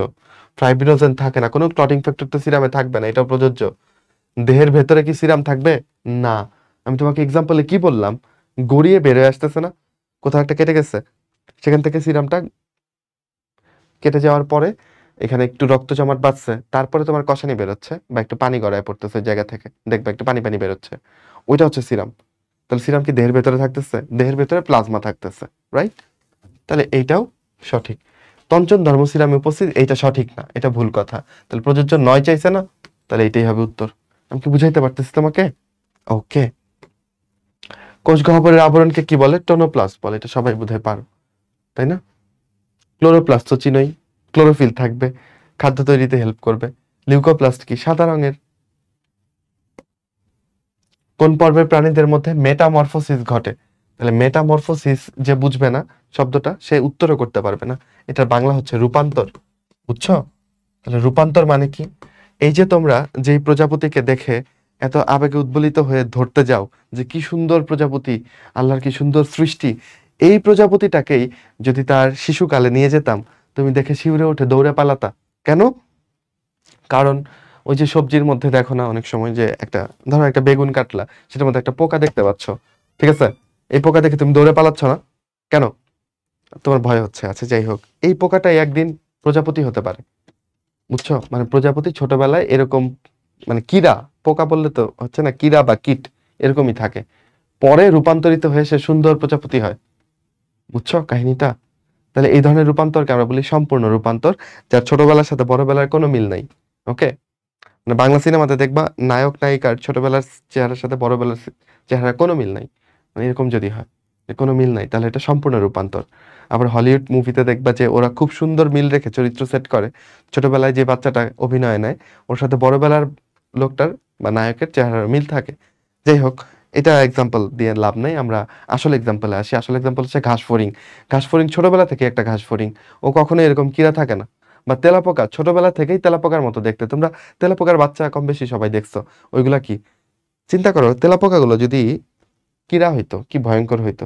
ফাইব্রিনোজেন থাকে না, কোনো ক্লটিং ফ্যাক্টর তো সিরামে থাকবে না, এটা প্রযোজ্য। দেহের ভেতরে কি সিরাম থাকবে? না। আমি তোমাকে এক্সাম্পলে কি বললাম, গড়িয়ে বেরোয় আসতেছে না, কোথাও একটা কেটে গেছে, সেখান থেকে সিরামটা কেটে যাওয়ার পরে এখানে একটু রক্ত জমাট বাঁধছে, তারপরে তোমার কষানি বেরোচ্ছে বা একটু পানি গড়ায় পড়তেছে ওই জায়গা থেকে, দেখবে একটু পানি পানি বেরোচ্ছে, ওইটা হচ্ছে সিরাম। তাহলে সিরাম কি দেহের ভেতরে থাকতেছে? দেহের ভেতরে প্লাজমা থাকতেছে, রাইট? তাহলে এইটাও সঠিক। তঞ্চন ধর্ম সিরামে উপস্থিত, এইটা সঠিক না, এটা ভুল কথা। তাহলে প্রযোজ্য নয় চাইছে না, তাহলে এইটাই হবে উত্তর। আমি কি বুঝাইতে পারতেছি তোমাকে? ওকে। কোষ গহ্বরের আবরণকে কি বলে? টোনোপ্লাস্ট বলে, এটা সবাই বোধহয় পারো, তাই না? ক্লোরোপ্লাস্ট তো চিনোই, ক্লোরোফিল থাকবে, খাদ্য তৈরিতে হেল্প করবে। লিউকোপ্লাস্ট কি? সাদা রঙের। কোন পর্বের প্রাণীদের মধ্যে মেটামরফোসিস ঘটে? তাহলে মেটামরফোসিস যে বুঝবে না শব্দটা, সে উত্তরও করতে পারবে না। এটার বাংলা হচ্ছে রূপান্তর, বুঝছো? তাহলে রূপান্তর মানে কি? এই যে তোমরা যেই প্রজাপতিকে দেখে এত আবেগে উদ্বেলিত হয়ে ধরতে যাও যে কি সুন্দর প্রজাপতি, আল্লাহর কি সুন্দর সৃষ্টি, এই প্রজাপতিটাকেই যদি তার শিশুকালে নিয়ে যেতাম, তুমি দেখে শিউরে উঠে দৌড়ে পালাতা। কেন? কারণ ওই যে সবজির মধ্যে দেখো না অনেক সময় যে একটা, ধরো একটা বেগুন কাটলা, সেটার মধ্যে একটা পোকা দেখতে পাচ্ছ, ঠিক আছে? এই পোকা দেখে তুমি দৌড়ে পালাচ্ছ না কেন? তোমার ভয় হচ্ছে। আচ্ছা যাই হোক, এই পোকাটাই একদিন প্রজাপতি হতে পারে, বুঝছো? মানে প্রজাপতি ছোটবেলায় এরকম, মানে কিরা, পোকা বললে তো হচ্ছে না, কিরা বা কীট এরকমই থাকে, পরে রূপান্তরিত হয়ে সে সুন্দর প্রজাপতি হয়, বুঝছো কাহিনীটা? তাহলে এই ধরনের রূপান্তরকে আমরা বলি সম্পূর্ণ রূপান্তর, যার ছোটবেলার সাথে বড়বেলার কোনো মিল নাই। ওকে? মানে বাংলা সিনেমাতে দেখবা নায়ক নায়িকার ছোটবেলার চেহারার সাথে বড়বেলার চেহারার কোনো মিল নাই, মানে এরকম যদি হয় যে কোনো মিল নাই, তাহলে এটা সম্পূর্ণ রূপান্তর। আবার হলিউড মুভিতে দেখবা যে ওরা খুব সুন্দর মিল রেখে চরিত্র সেট করে, ছোটবেলায় যে বাচ্চাটা অভিনয় নেয় ওর সাথে বড়বেলার লোকটার বা নায়কের চেহারার মিল থাকে। যাই হোক, এটা এক্সাম্পল দিয়ে লাভ নাই, আমরা আসল এক্সাম্পলে আসি। আসল এক্সাম্পল হচ্ছে ঘাসফড়িং। ঘাসফড়িং ছোটবেলা থেকে একটা ঘাসফড়িং, ও কখনো এরকম কিরা থাকে না। বা তেলাপোকা, ছোটবেলা থেকেই তেলাপোকার মতো দেখতে, তোমরা তেলাপোকার বাচ্চা কম বেশি সবাই দেখছো, ওইগুলা কি? চিন্তা করো তেলাপোকাগুলো যদি কিরা হইতো কি ভয়ঙ্কর হইতো,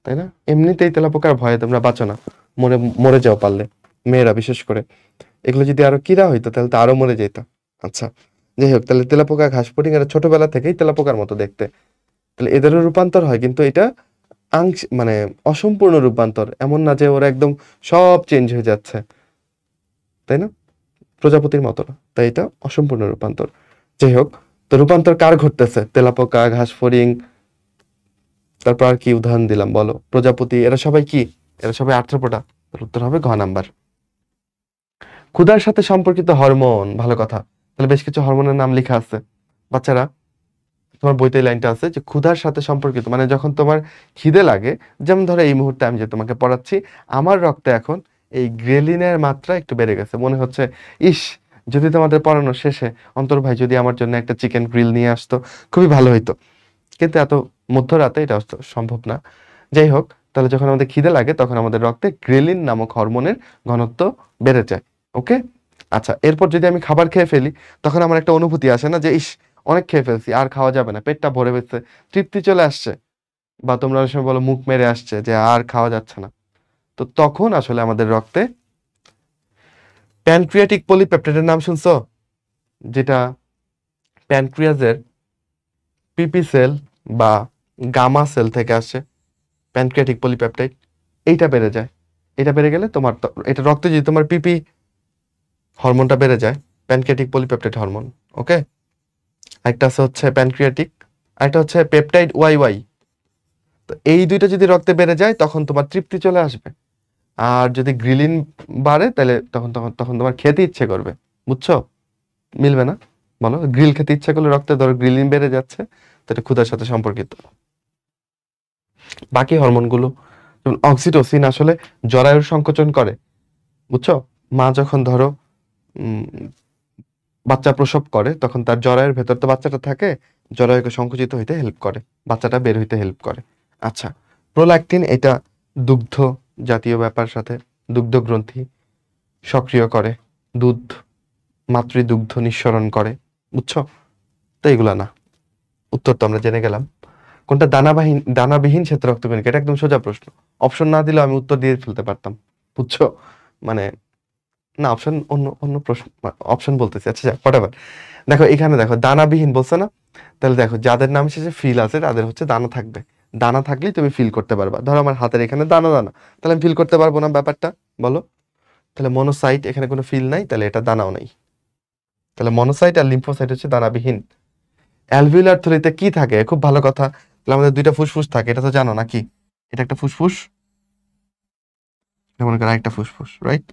তাই না? এমনিতেই তেলাপোকার ভয়ে তোমরা বাঁচো না, মরে মরে যাও পারলে, মেয়েরা বিশেষ করে। এগুলো যদি আরো কিরা হইতো তাহলে তো আরো মরে যেত। আচ্ছা যাই হোক, তাহলে তেলাপোকা ঘাসফড়িং এরা ছোটবেলা থেকেই তেলাপোকার মতো দেখতে, তাহলে এদেরও রূপান্তর হয়, কিন্তু এটা মানে অসম্পূর্ণ রূপান্তর, এমন না যে ওরা একদম সব চেঞ্জ হয়ে যাচ্ছে, তাই না? প্রজাপতির মতো না, তাই এটা অসম্পূর্ণ রূপান্তর। যাই হোক, তো রূপান্তর কার ঘটতেছে? তেলাপোকা, ঘাসফড়িং, তারপর আর কি উদাহরণ দিলাম বলো? প্রজাপতি, এরা সবাই কি? এরা সবাই আর্থ্রোপোডা। তার উত্তর হবে ঘ নাম্বার। ক্ষুধার সাথে সম্পর্কিত হরমোন, ভালো কথা। তাহলে বেশ কিছু হরমোনের নাম লেখা আছে বাচ্চারা, তোমার বইতে এই লাইনটা আছে যে ক্ষুধার সাথে সম্পর্কিত, মানে যখন তোমার খিদে লাগে, যেমন ধরো এই মুহূর্তে আমি যে তোমাকে পড়াচ্ছি, আমার রক্তে এখন এই গ্রেলিনের মাত্রা একটু বেড়ে গেছে, মনে হচ্ছে ইস, যদি তোমাদের পড়ানোর শেষে অন্তর ভাই যদি আমার জন্য একটা চিকেন গ্রিল নিয়ে আসতো খুবই ভালো হইতো, কিন্তু এত মধ্যরাতে এটা সম্ভব না। যাই হোক, তাহলে যখন আমাদের খিদে লাগে তখন আমাদের রক্তে গ্রেলিন নামক হরমোনের ঘনত্ব বেড়ে যায়। ওকে? আচ্ছা, এরপর যদি আমি খাবার খেয়ে ফেলি, তখন আমার একটা অনুভূতি আসে না যে ইস, অনেক খেয়ে ফেলছি, আর খাওয়া যাবে না, পেটটা ভরে গেছে, তৃপ্তি চলে আসছে, বা তোমরা অনেক সময় বলো মুখ মেরে আসছে, যে আর খাওয়া যাচ্ছে না। তো তখন আসলে আমাদের রক্তে প্যানক্রিয়াটিক পলিপেপটাইডের নাম শুনছো? যেটা প্যানক্রিয়াজের পিপি সেল বা গামা সেল থেকে আসে, প্যানক্রিয়াটিক পলিপেপটাইড, এইটা বেড়ে যায়। এটা বেড়ে গেলে তোমার এটা রক্তে যদি তোমার পিপি হরমোনটা বেড়ে যায়, প্যানক্রিয়াটিক পলিপেপটাইড হরমোন। ওকে? একটা আছে হচ্ছে প্যানক্রিয়াটিক, আরেকটা হচ্ছে পেপটাইড ওয়াই ওয়াই। তো এই দুইটা যদি রক্তে বেড়ে যায় তখন তোমার তৃপ্তি চলে আসবে, আর যদি গ্রিলিন বাড়ে তাহলে তখন তখন তখন তোমার খেতে ইচ্ছে করবে, বুঝছো? মিলবে না? বলো, গ্রিল খেতে ইচ্ছে করলে রক্তে ধরো গ্রিলিন বেড়ে যাচ্ছে, তো এটা ক্ষুধার সাথে সম্পর্কিত। বাকি হরমোনগুলো যেমন অক্সিটোসিন আসলে জরায়ুর সংকোচন করে, বুঝছো? মা যখন ধরো উম, বাচ্চা প্রসব করে তখন তার জরায়ুর ভেতর তো বাচ্চাটা থাকে, জরায়ুকে সংকুচিত হইতে হেল্প করে, বাচ্চাটা বের হইতে হেল্প করে। আচ্ছা, প্রোল্যাকটিন এটা দুগ্ধ জাতীয় ব্যাপার সাথে, দুগ্ধ গ্রন্থি সক্রিয় করে, দুধ মাতৃদুগ্ধ নিঃসরণ করে, বুঝছো? তো এগুলা না, উত্তর তো আমরা জেনে গেলাম। কোনটা দানাবিহীন শ্বেত রক্তকণিকা? এটা একদম সোজা প্রশ্ন, অপশন না দিলেও আমি উত্তর দিয়ে ফেলতে পারতাম, বুঝছো? মানে না, অপশন অন্য অন্য প্রশ্ন, অপশন বলতেছি, আচ্ছা যাক হোয়াটএভার। দেখো এখানে দেখো দানাবিহীন বলছে না, তাহলে দেখো যাদের নাম শেষে ফিল আছে তাদের হচ্ছে দানা থাকবে, দানা থাকলেই তুমি ফিল করতে পারবা। ধরো আমার হাতের এখানে দানা দানা, তাহলে আমি ফিল করতে পারবো না ব্যাপারটা, বলো? তাহলে মনোসাইট, এখানে কোনো ফিল নাই, তাহলে এটা দানাও নাই। তাহলে মনোসাইট আর লিম্ফোসাইট হচ্ছে দানাবিহীন। অ্যালভিউলার থলিতে কি থাকে? খুব ভালো কথা। তাহলে আমাদের দুইটা ফুসফুস থাকে, এটা তো জানো নাকি? এটা একটা ফুসফুস, এটা মনে করো একটা ফুসফুস, রাইট?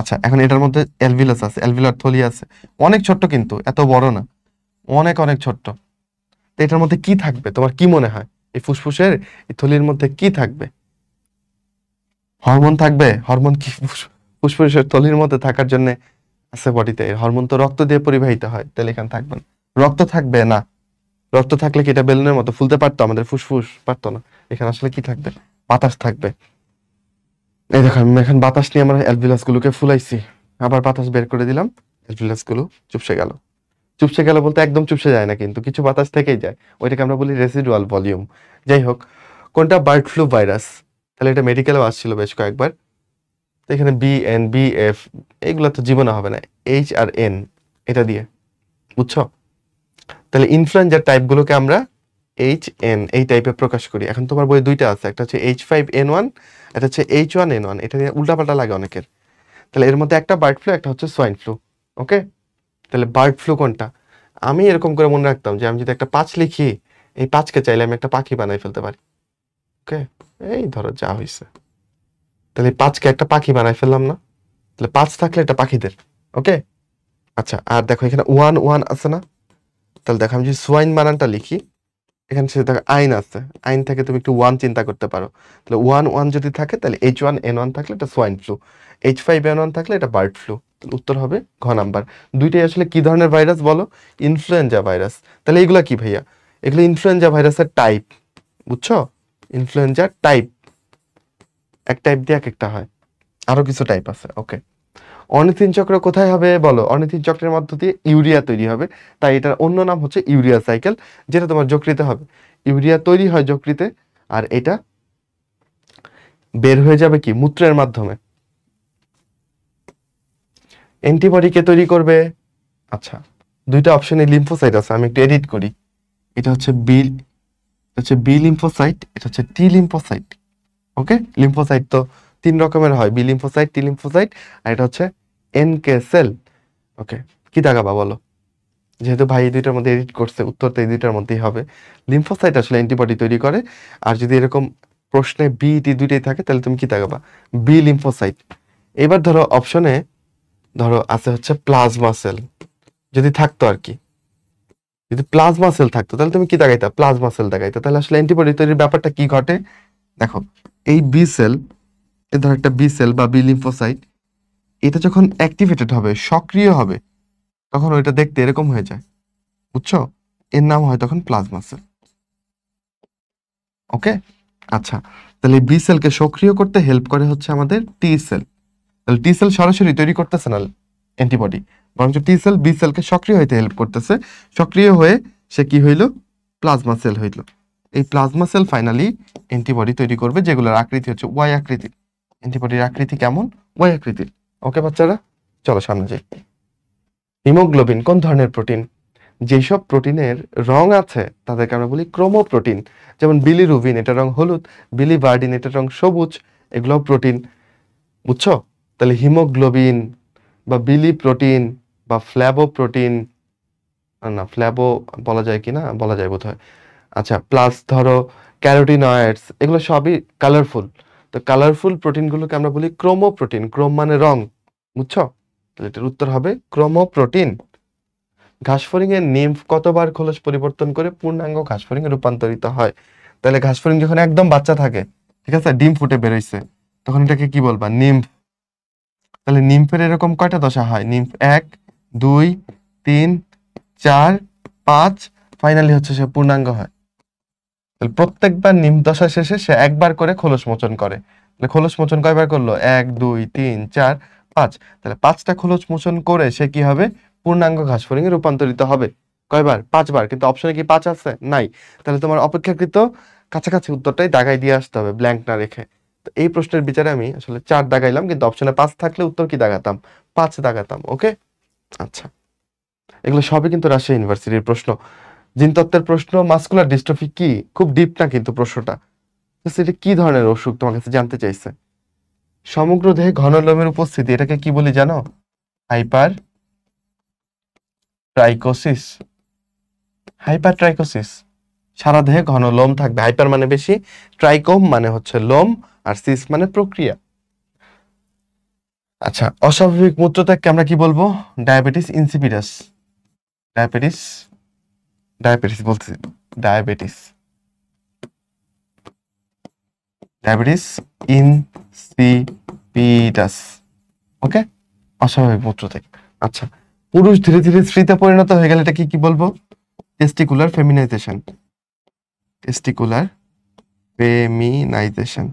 আচ্ছা, এখন এটার মধ্যে অ্যালভিউলাস আছে, অ্যালভিউলার থলি আছে, অনেক ছোট্ট কিন্তু এত বড় না, অনেক অনেক ছোট্ট। তো এটার মধ্যে কি থাকবে তোমার কি মনে হয়? এই ফুসফুসের এই থলির মধ্যে কি থাকবে? হরমোন থাকবে? হরমোন কি ফুসফুসের থলির মধ্যে থাকার জন্য আছে বডিতে? হরমোন তো রক্ত দিয়ে পরিবাহিত হয়, তাহলে এখানে থাকবে না। রক্ত থাকবে না, রক্ত থাকলে কি এটা বেলুনের মতো ফুলতে পারতো? আমাদের ফুসফুস পারতো না। এখানে আসলে কি থাকবে? বাতাস থাকবে। এই দেখো আমি এখন বাতাস নিয়ে আমরা অ্যালভিউলাস গুলোকে ফুলাইছি, আবার বাতাস বের করে দিলাম, অ্যালভিউলাস গুলো চুপসে গেল। চুপসে গেল বলতে একদম চুপসে যায় না, কিন্তু কিছু বাতাস থেকেই যায়, ওইটাকে আমরা বলি রেসিডুয়াল ভলিউম। যাই হোক, কোনটা বার্ড ফ্লু ভাইরাস? তাহলে এটা মেডিকেলেও আসছিল বেশ কয়েকবার। তো এখানে BN BF এইগুলো তো জীবনে হবে না, H আর N এটা দিয়ে, বুঝছো? তাহলে ইনফ্লুয়েঞ্জার টাইপগুলোকে আমরা HN এই টাইপে প্রকাশ করি। এখন তোমার বইয়ে দুইটা আছে, একটা হচ্ছে H5N1, এটা হচ্ছে H1N1, এটা নিয়ে উল্টাপাল্টা লাগে অনেকের। তাহলে এর মধ্যে একটা বার্ড ফ্লু, একটা হচ্ছে সোয়াইন ফ্লু। ওকে, তাহলে বার্ড ফ্লু কোনটা? আমি এরকম করে মনে রাখতাম যে আমি যদি একটা 5 লিখি, এই 5কে চাইলে আমি একটা পাখি বানাই ফেলতে পারি। ওকে, এই ধরো যা হয়েছে, তাহলে 5কে একটা পাখি বানাই ফেললাম না? তাহলে 5 থাকলে এটা পাখিদের। ওকে, আচ্ছা, আর দেখো এখানে 1 আছে না? তাহলে দেখো আমি যদি সোয়াইন বানানটা লিখি, এখানে সে দেখো আইন আছে, আইন থেকে তুমি একটু 1 চিন্তা করতে পারো। তাহলে 1 যদি থাকে, তাহলে H1N1 থাকলে এটা সোয়াইন ফ্লু, H5N1 থাকলে এটা বার্ড ফ্লু। তাহলে উত্তর হবে ঘ নাম্বার। দুইটাই আসলে কি ধরনের ভাইরাস বলো? Influenza virus. তাহলে এগুলা কি ভাইয়া? এগুলো ইনফ্লুয়েঞ্জা ভাইরাসের টাইপ, বুঝছো? ইনফ্লুয়েঞ্জা টাইপ, এক টাইপ দিয়ে এক একটা হয়, আরো কিছু টাইপ আছে। ওকে, অর্নিথিন চক্র কোথায় হবে বলো? অর্নিথিন চক্রের মধ্য দিয়ে ইউরিয়া তৈরি হবে, তাই এটার অন্য নাম হচ্ছে ইউরিয়া সাইকেল, যেটা তোমার যকৃতে হবে। ইউরিয়া তৈরি হয় যকৃতে, আর এটা বের হয়ে যাবে কি মূত্রের মাধ্যমে। অ্যান্টিবডি কে তৈরি করবে? আচ্ছা, দুইটা অপশনে লিম্ফোসাইট আছে, আমি একটু এডিট করি। এটা হচ্ছে বি লিম্ফোসাইট, এটা হচ্ছে টি লিম্ফোসাইট। ওকে, লিম্ফোসাইট তো 3 রকমের হয়, বি লিম্ফোসাইট, টি লিম্ফোসাইট, আর এটা হচ্ছে NK সেল। ওকে, কি দাগাবা বলো? যেহেতু ভাই এই দুইটার মধ্যে এডিট করছে, উত্তর তো এই দুইটার মধ্যেই হবে। লিম্ফোসাইট আসলে অ্যান্টিবডি তৈরি করে, আর যদি এরকম প্রশ্নে বি টি দুইটাই থাকে, তাহলে তুমি কি দাগাবা? B lymphocyte. এবার ধরো অপশনে ধরো আছে হচ্ছে প্লাজমা সেল, যদি থাকতো আর কি, যদি প্লাজমা সেল থাকতো তাহলে তুমি কি দাগাইতা? Plasma sell দাগাইতা। তাহলে আসলে অ্যান্টিবডি তৈরির ব্যাপারটা কি ঘটে দেখো, এই বি সেল, এ ধর একটা বি সেল বা বি লিম্ফোসাইট, এটা যখন অ্যাক্টিভেটেড হবে, সক্রিয় হবে, তখন ওইটা দেখতে এরকম হয়ে যায়, বুঝছো? এর নাম হয় তখন প্লাজমা সেল। ওকে, আচ্ছা, তাহলে বি সেলকে সক্রিয় করতে হেল্প করে হচ্ছে আমাদের টি সেল। তাহলে টি সেল সরাসরি তৈরি করতেছে না অ্যান্টিবডি, বরঞ্চ টি সেল বি সেলকে সক্রিয় হইতে হেল্প করতেছে। সক্রিয় হয়ে সে কি হইল? প্লাজমা সেল হইল। এই প্লাজমা সেল ফাইনালি অ্যান্টিবডি তৈরি করবে, যেগুলোর আকৃতি হচ্ছে ওয়াই আকৃতির। অ্যান্টিবডির আকৃতি কেমন? ওয়াই আকৃতির। ওকে বাচ্চারা, চলো সামনে যাই। হিমোগ্লোবিন কোন ধরনের প্রোটিন? যেসব প্রোটিনের রং আছে তাদেরকে আমরা বলি ক্রোমোপ্রোটিন। যেমন বিলিরুবিন, এটার রং হলুদ, বিলিভার্ডিন, এটার রং সবুজ, এগুলোও প্রোটিন, বুঝছো? তাহলে হিমোগ্লোবিন বা বিলি প্রোটিন বা ফ্ল্যাবোপ্রোটিন, না ফ্ল্যাবো বলা যায় কি না, বলা যায় বোধহয়। আচ্ছা, প্লাস ধরো ক্যারোটিনয়েডস, এগুলো সবই কালারফুল। তো কালারফুল প্রোটিনগুলোকে আমরা বলি ক্রোমোপ্রোটিন। ক্রোম মানে রং, বুঝছো? তাহলে এটার উত্তর হবে ক্রোমোপ্রোটিন। ঘাসফড়িং এর নিম্ফ কতবার খোলস পরিবর্তন করে পূর্ণাঙ্গ ঘাসফড়িং এ রূপান্তরিত হয়? তাহলে ঘাসফড়িং যখন একদম বাচ্চা থাকে, ঠিক আছে, ডিম ফুটে বেরোইছে, তখন এটাকে কি বলবা? নিম্ফ। তাহলে নিম্ফের এরকম কয়টা দশা হয়? নিম্ফ 1 2 3 4 5, ফাইনালি হচ্ছে সে পূর্ণাঙ্গ হয়। তাহলে প্রত্যেকবার নিম্ফ দশা শেষে সে একবার করে খোলস মোচন করে। তাহলে খোলস মোচন কয়বার করলো? 1 2 3 4 5। তাহলে 5টা খোলস মোচন করে সে কি হবে? পূর্ণাঙ্গ ঘাসফড়িং এ রূপান্তরিত হবে। কয়বার? 5 বার। কিন্তু অপশনে কি 5 আছে? নাই। তাহলে তোমার অপেক্ষাকৃত কাছাকাছি উত্তরটাই দাগাই দিয়ে আসতে হবে, ব্ল্যাঙ্ক না রেখে। তো এই প্রশ্নের বিচারে আমি আসলে 4 দাগাইলাম, কিন্তু অপশনে 5 থাকলে উত্তর কি দাগাতাম? 5 দাগাতাম। ওকে? আচ্ছা। এগুলো সবই কিন্তু রাজশাহী ইউনিভার্সিটির প্রশ্ন। জিনতত্ত্বের প্রশ্ন, মাসকুলার ডিস্ট্রফি কি? খুব ডিপ না কিন্তু প্রশ্নটা। এটা কি ধরনের অসুখ তোমার কাছে জানতে চাইছে। সমগ্র দেহে ঘন লোমের উপস্থিতি, এটাকে কি বলি জানো? হাইপার ট্রাইকোসিস। হাইপার ট্রাইকোসিস। সারা দেহে ঘন লোম থাকবে। হাইপার মানে বেশি, ট্রাইকোম মানে হচ্ছে লোম, আর সিস মানে প্রক্রিয়া। আচ্ছা, অস্বাভাবিক মূত্রত্যাগকে আমরা কি বলবো? Diabetes insipidus. ডায়াবেটিস ডায়াবেটিস বলছি, ডায়াবেটিস ডায়াবেটিস ইনসিপিডাস। ওকে? অস্বাভাবিক মূত্রত্যাগ। আচ্ছা, পুরুষ ধীরে ধীরে স্ত্রীতে পরিণত হয়ে গেলে এটা কি বলবো? Testicular feminization. Testicular feminization.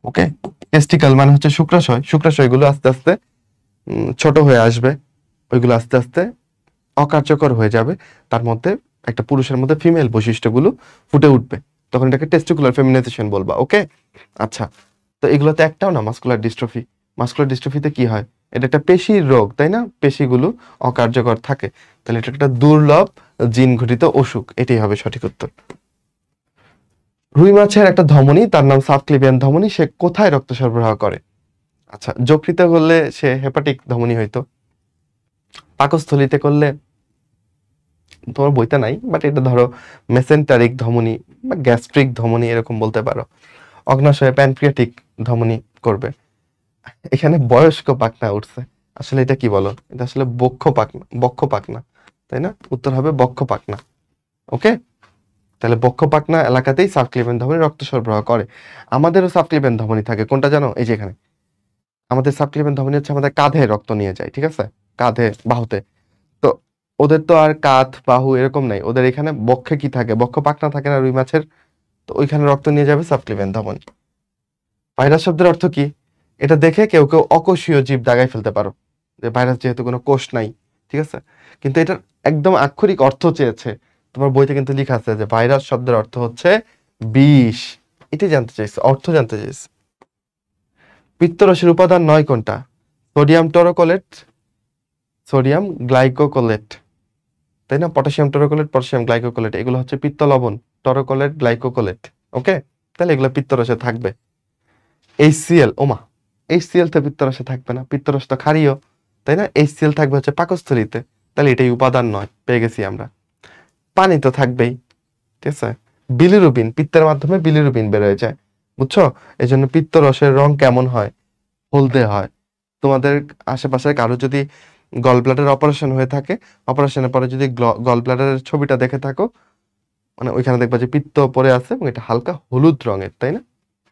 Okay? Testicle মানে হচ্ছে শুক্রাশয়। শুক্রাশয়গুলো আস্তে আস্তে ছোট হয়ে আসবে, ওইগুলো আস্তে আস্তে অকার্যকর হয়ে যাবে, তার মধ্যে একটা পুরুষের মধ্যে ফিমেল বৈশিষ্ট্যগুলো ফুটে উঠবে, তখন এটাকে টেস্টিকুলার ফেমিনাইজেশন বলবা। ওকে? আচ্ছা, তো এগুলোতে একটাও না মাসকুলার ডিস্ট্রফি। মাসকুলার ডিস্ট্রফিতে কি হয়? এটা একটা পেশির রোগ, তাই না? পেশিগুলো অকার্যকর থাকে, তাহলে এটা একটা দুর্লভ জিন ঘটিত অসুখ। এটাই হবে সঠিক উত্তর। রুই মাছের একটা ধমনী, তার নাম সাবক্লিভিয়ান ধমনী, সে কোথায় রক্ত সরবরাহ করে? আচ্ছা, যকৃত করলে সে হেপাটিক ধমনী হইতো। পাকস্থলীতে করলে তোমার বইতে নাই, বাট এটা ধরো মেসেন্টারিক ধমনী বা গ্যাস্ট্রিক ধমনী এরকম বলতে পারো। অগ্নাশয়ে প্যানক্রিয়াটিক ধমনী করবে। এখানে বয়স্ক পাকনা উঠছে, আসলে এটা কি বলো? এটা আসলে বক্ষ পাকনা, বক্ষ পাকনা, তাই না? উত্তর হবে বক্ষ পাকনা। ওকে? তাহলে বক্ষ পাকনা এলাকাতেই সাবক্লিভিয়ান ধমনী রক্ত সরবরাহ করে। আমাদেরও সাবক্লিভিয়ান ধমনী থাকে, কোনটা জানো? এই যে এখানে আমাদের সাবক্লিভিয়ান ধমনী হচ্ছে আমাদের কাঁধে রক্ত নিয়ে যায়, ঠিক আছে? কাঁধে, বাহুতে। তো ওদের তো আর কাঁধ বাহু এরকম নাই, ওদের এখানে বক্ষে কি থাকে? বক্ষ পাকনা থাকে না রুই মাছের? তো ওইখানে রক্ত নিয়ে যাবে সাবক্লিভিয়ান ধমনী। ভাইরাস শব্দের অর্থ কি? এটা দেখে কেউ কেউ অকোষীয় জীব দাগাই ফেলতে পারো, যে ভাইরাস যেহেতু কোনো কোষ নাই, ঠিক আছে? কিন্তু এটার একদম আক্ষরিক অর্থ চেয়েছে, তোমার বইতে কিন্তু লেখা আছে যে ভাইরাস শব্দের অর্থ হচ্ছে বিষ। এটাই জানতে চাইছে, অর্থ জানতে চাইছে। পিত্তরসের উপাদান 9 কোনটা? সোডিয়াম টরোকোলেট, সোডিয়াম গ্লাইকোকোলেট, তাই না? পটাশিয়াম টরোকোলেট, পটাশিয়াম গ্লাইকোকোলেট, এগুলো হচ্ছে পিত্ত লবণ, টরোকোলেট, গ্লাইকোকোলেট। ওকে? তাহলে এগুলো পিত্তরসে থাকবে। HCl, ওমা, HCl তো পিত্তরসে থাকবে না, পিত্তরস তো ক্ষারীয়, তাই না? HCl থাকবে হচ্ছে পাকস্থলীতে, তাহলে এটাই উপাদান নয়, পেয়ে গেছি আমরা। পানি তো থাকবেই, ঠিক আছে? বিলিরুবিন, পিত্তের মাধ্যমে বিলিরুবিন বের হয়ে যায়, বুঝছো? এই জন্য পিত্তরসের রং কেমন হয়? হলদে হয়। তোমাদের আশেপাশে কারো যদি গল ব্লাডার অপারেশন হয়ে থাকে, অপারেশনের পরে যদি গল ব্লাডারের ছবিটা দেখে থাকো, মানে ওইখানে দেখবা যে পিত্ত পরে আছে এবং এটা হালকা হলুদ রঙের, তাই না?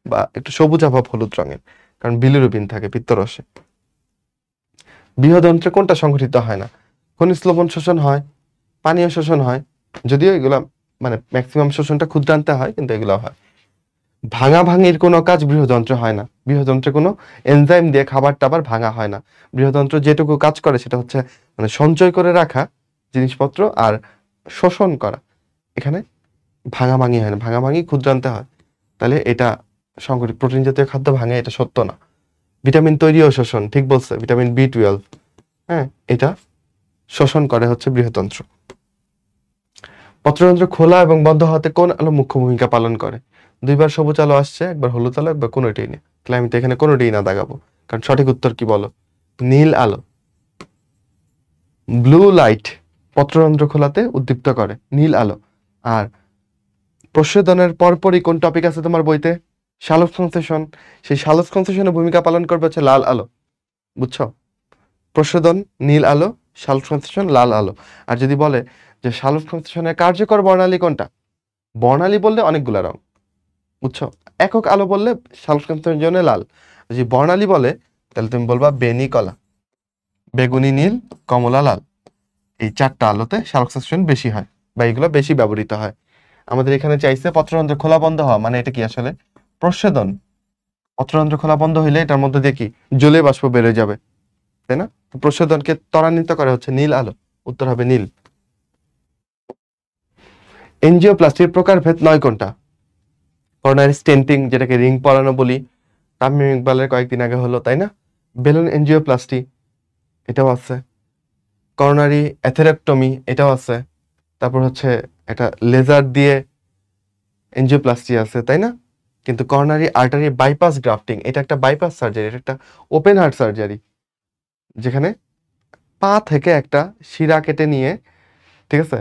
বা একটু সবুজাভ হলুদ রঙের, কারণ বিলিরুবিন থাকে পিত্তরসে। বৃহদন্ত্রে কোনটা সংঘটিত হয় না? খনিজ লবণ শোষণ হয়, পানীয় শোষণ হয়, যদিও এগুলা মানে ম্যাক্সিমাম শোষণটা ক্ষুদ্রান্তে হয়, কিন্তু এগুলো হয়। ভাঙাভাঙির কোনো কাজ বৃহদন্ত্রে হয় না। বৃহদন্ত্রে কোনো এনজাইম দিয়ে খাবার টাবার ভাঙা হয় না। বৃহদন্ত্র যেটুকু কাজ করে সেটা হচ্ছে মানে সঞ্চয় করে রাখা জিনিসপত্র আর শোষণ করা। এখানে ভাঙাভাঙি হয় না, ভাঙাভাঙি ক্ষুদ্রান্তে হয়। তাহলে এটা সংগঠিত প্রোটিন জাতীয় খাদ্য ভাঙে, এটা সত্য না। ভিটামিন তৈরি ও শোষণ, ঠিক বলছে, ভিটামিন B12, হ্যাঁ, এটা শোষণ করে হচ্ছে বৃহদন্ত্র। পত্রতন্ত্র খোলা এবং বন্ধ হওয়াতে কোন আলো মুখ্য ভূমিকা পালন করে? 2বার সবুজ আলো আসছে, একবার হলুদ আলো, একবার কোনোটাই নেই। তাহলে আমি তো এখানে কোনোটাই না দাগাবো, কারণ সঠিক উত্তর কি বলো? নীল আলো। ব্লু লাইট পত্রতন্ত্র খোলাতে উদ্দীপ্ত করে, নীল আলো। আর প্রস্বেদনের পরপরই কোন টপিক আছে তোমার বইতে? শালক সংশ্লেষণ। সেই শালক সংশ্লেষণে ভূমিকা পালন করবে হচ্ছে লাল আলো, বুঝছো? প্রস্বেদন নীল আলো, শালক সংশ্লেষণ লাল আলো। আর যদি বলে যে শালক সংশ্লেষণের কার্যকর বর্ণালী কোনটা? বর্ণালী বললে অনেকগুলা রং, বুঝছো? একক আলো বললে শালক সংশ্লেষণের জন্য লাল। যদি বর্ণালী বলে তাহলে তুমি বলবা বেনি কলা, বেগুনি, নীল, কমলা, লাল। এই 4টা আলোতে শালক সংশ্লেষণ বেশি হয় বা এগুলো বেশি ব্যবহৃত হয়। আমাদের এখানে চাইছে পত্ররন্ধ্র খোলা বন্ধ হওয়া, মানে এটা কি আসলে? প্রস্বেদন। পত্ররন্ধ্র খোলা বন্ধ হইলে এটার মধ্যে দিয়ে কি জলীয় বাষ্প বেরোয় যাবে, তাই না? প্রশোধনকে ত্বরান্বিত করে হচ্ছে নীল আলো, উত্তর হবে নীল। এনজিওপ্লাস্টির প্রকারভেদ 9 কোনটা? করোনারি স্টেন্টিং, যেটাকে রিং পরানো বলি, তামিম ইকবালের কয়েকদিন আগে হলো, তাই না? বেলুন এনজিওপ্লাস্টি, এটাও আছে। করোনারি অ্যাথেরেক্টমি, এটাও আছে। তারপর হচ্ছে এটা লেজার দিয়ে এনজিওপ্লাস্টি আছে, তাই না? কিন্তু করোনারি আর্টারি বাইপাস গ্রাফটিং, এটা একটা বাইপাস সার্জারি, এটা একটা ওপেন হার্ট সার্জারি, যেখানে পা থেকে একটা শিরা কেটে নিয়ে, ঠিক আছে,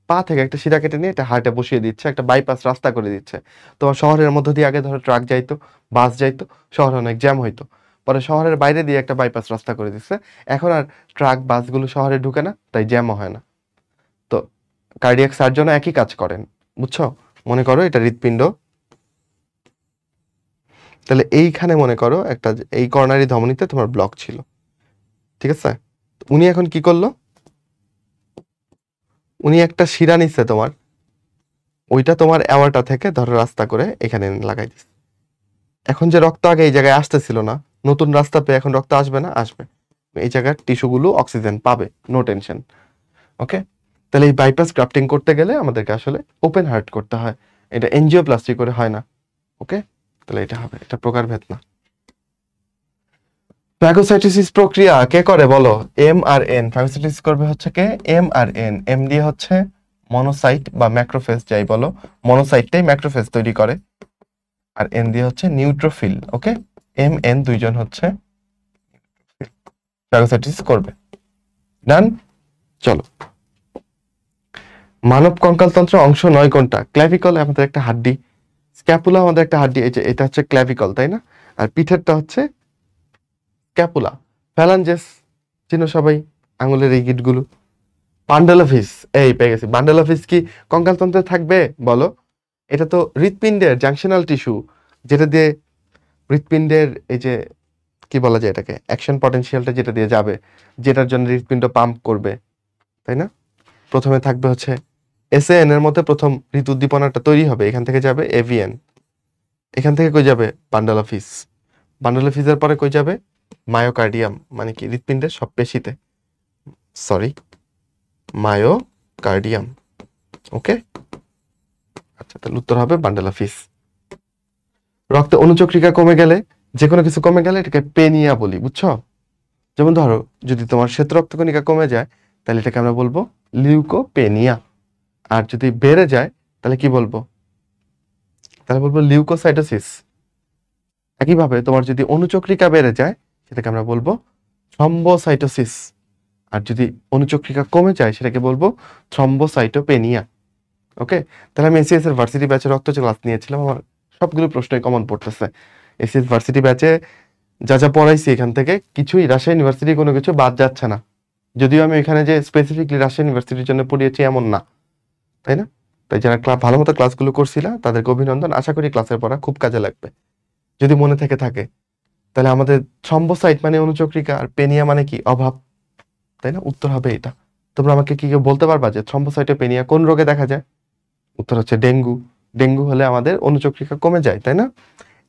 পা থেকে একটা শিরা কেটে নিয়ে এটা হার্টে বসিয়ে দিচ্ছে, একটা বাইপাস রাস্তা করে দিচ্ছে। তোমার শহরের মধ্য দিয়ে আগে ধরো ট্রাক যাইতো, বাস যাইতো, শহরে অনেক জ্যাম হইতো, পরে শহরের বাইরে দিয়ে একটা বাইপাস রাস্তা করে দিচ্ছে। এখন আর ট্রাক বাসগুলো শহরে ঢুকে না, তাই জ্যামও হয় না। তো কার্ডিয়াক সার্জনও একই কাজ করেন, বুঝছো? মনে করো এটা হৃৎপিণ্ড, তাহলে এইখানে মনে করো একটা এই কর্নারি ধমনীতে তোমার ব্লক ছিল, ঠিক আছে? উনি এখন কি করলো, উনি একটা শিরা নিচ্ছে তোমার, ওইটা তোমার অ্যাওয়ার্টা থেকে ধরো রাস্তা করে এখানে লাগাই দিচ্ছে। এখন যে রক্ত আগে এই জায়গায় আসতেছিল না, নতুন রাস্তা পেয়ে এখন রক্ত আসবে না? আসবে। এই জায়গার টিস্যুগুলো অক্সিজেন পাবে, নো টেনশন। ওকে, তাহলে এই বাইপাস গ্রাফটিং করতে গেলে আমাদেরকে আসলে ওপেন হার্ট করতে হয়, এটা এনজিওপ্লাস্টি করে হয় না। ওকে, তাহলে এটা হবে, এটা প্রকারভেদ না। ফ্যাগোসাইটোসিস প্রক্রিয়া কে করে বলো? M R N. ফ্যাগোসাইটোসিস করবে হচ্ছে কে? M R N. এম দিয়ে হচ্ছে মনোসাইট বা ম্যাক্রোফেজ, যাই বলো, মনোসাইটটাই ম্যাক্রোফেজ তৈরি করে, আর এন দিয়ে হচ্ছে নিউট্রোফিল। ওকে, এম এন দুইজন হচ্ছে ফ্যাগোসাইটোসিস করবে। ডান। চলো, মানব কঙ্কালতন্ত্র অংশ 9 কোনটা? ক্ল্যাভিকল আমাদের একটা হাড্ডি, স্ক্যাপুলা আমাদের একটা হাড্ডি, এই যে এটা হচ্ছে ক্ল্যাভিকল, তাই না? আর পিঠেরটা হচ্ছে স্ক্যাপুলা। ফ্যালাঞ্জেস চিনো সবাই, আঙুলের এই গিটগুলো। বান্ডেল অফ হিস, এই পেয়ে গেছি। বান্ডেল অফ হিস কি কঙ্কালতন্ত্রে থাকবে বলো? এটা তো হৃৎপিণ্ডের জাংশনাল টিস্যু, যেটা দিয়ে হৃৎপিণ্ডের এই যে কি বলা যায় এটাকে, অ্যাকশন পটেনশিয়ালটা যেটা দিয়ে যাবে, যেটার জন্য হৃৎপিণ্ড পাম্প করবে, তাই না? প্রথমে থাকবে হচ্ছে এসএএন এর মধ্যে প্রথম হৃদ উদ্দীপনাটা তৈরি হবে, এখান থেকে যাবে এভিএন, এখান থেকে কই যাবে? Bundle of His. Bundle of হিসের পরে কই যাবে? মায়োকার্ডিয়াম, মানে কি হৃৎপিণ্ডের সব পেশিতে, সরি, মায়োকার্ডিয়াম। ওকে, আচ্ছা, তাহলে উত্তর হবে বান্ডেল অফ হিস। রক্তে অনুচক্রিকা কমে গেলে, যে কোনো কিছু কমে গেলে এটাকে পেনিয়া বলি, বুঝছো? যেমন ধরো যদি তোমার শ্বেত রক্তকণিকা কমে যায়, তাহলে এটাকে আমরা বলবো লিউকোপেনিয়া। আর যদি বেড়ে যায় তাহলে কি বলবো? তাহলে বলবো লিউকোসাইটোসিস। একইভাবে তোমার যদি অনুচক্রিকা বেড়ে যায়, সেটাকে আমরা বলবো থ্রম্বোসাইটোসিস। আর যদি অনুচক্রিকা কমে যায়, সেটাকে বলবো থ্রম্বোসাইটোপেনিয়া। ওকে, তাহলে আমি এসিএস এর ভার্সিটি ব্যাচে রক্ত ক্লাস নিয়েছিলাম, আমার সবগুলো প্রশ্নই কমন পড়তেছে। এসিএস ভার্সিটি ব্যাচে যা যা পড়াইছি এখান থেকে কিছুই রাজশাহী ইউনিভার্সিটি কোনো কিছু বাদ যাচ্ছে না, যদিও আমি এখানে যে স্পেসিফিকলি রাজশাহী ইউনিভার্সিটির জন্য পড়িয়েছি এমন না, তাই না? তাই যারা ভালো মতো ক্লাসগুলো করছিলা তাদেরকে অভিনন্দন, আশা করি ক্লাসের পড়া খুব কাজে লাগবে। যদি মনে থেকে থাকে, তাহলে আমাদের থ্রম্বোসাইট মানে অনুচক্রিকা, আর পেনিয়া মানে কি? অভাব, তাই না? উত্তর হবে এটা। তোমরা আমাকে কি কেউ বলতে পারবা যে থ্রম্বোসাইটোপেনিয়া কোন রোগে দেখা যায়? উত্তর হচ্ছে ডেঙ্গু। ডেঙ্গু হলে আমাদের অনুচক্রিকা কমে যায়, তাই না?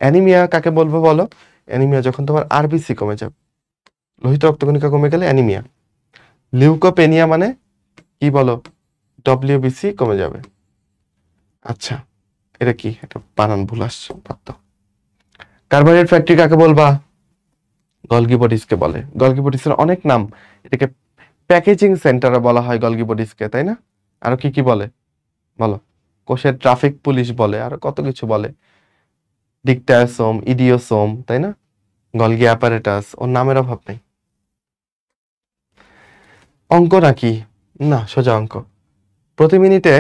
অ্যানিমিয়া কাকে বলবো বলো? অ্যানিমিয়া যখন তোমার আরবিসি কমে যাবে, লোহিত রক্তকণিকা কমে গেলে অ্যানিমিয়া। লিউকোপেনিয়া মানে কি বলো? ডব্লিউবিসি কমে যাবে। আচ্ছা, এটা কি? এটা বানান ভুল আসছে, বাদ দাও। কার্বোহাইড্রেট ফ্যাক্টরি কাকে বলবা? গলগি বডিসকে বলে। গলগি বডিসের অনেক নাম, এটাকে প্যাকেজিং সেন্টারে বলা হয় গলগি বডিসকে, তাই না? আরো কি কি বলে বলো? কোষের ট্রাফিক পুলিশ বলে, আরো কত কিছু বলে, ডিকটায়োসোম, ইডিওসোম, তাই না? গলগি অ্যাপারেটাস, ওর নামের অভাব নেই। অঙ্ক নাকি? না, সোজা অঙ্ক। প্রতি মিনিটে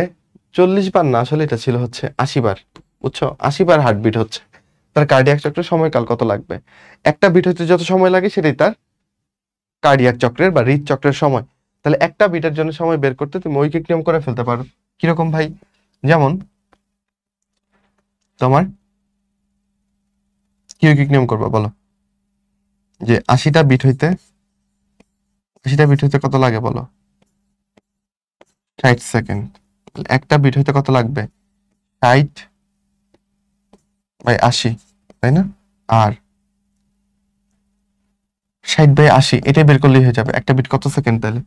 40 বার না, আসলে এটা ছিল হচ্ছে 80 বার, বুঝছো? 80 বার হার্টবিট হচ্ছে, তার কার্ডিয়াক চক্রের সময়কাল কত লাগবে? একটা বিট হইতে যত সময় লাগে সেটাই তার কার্ডিয়াক চক্রের বা হৃদচক্রের সময়। তাহলে একটা বিটের জন্য সময় বের করতে তুমি ঐকিক নিয়ম করে ফেলতে পারো। কিরকম ভাই? যেমন তোমার কি ঐকিক নিয়ম করবা বলো? যে 80টা বিট হইতে কত লাগে বলো? 60 সেকেন্ড। একটা বিট হইতে কত লাগবে? 60/80, তাই না? আর 60/80 এটাই বের করলেই হয়ে যাবে। একটা বিট কত সেকেন্ড? তাহলে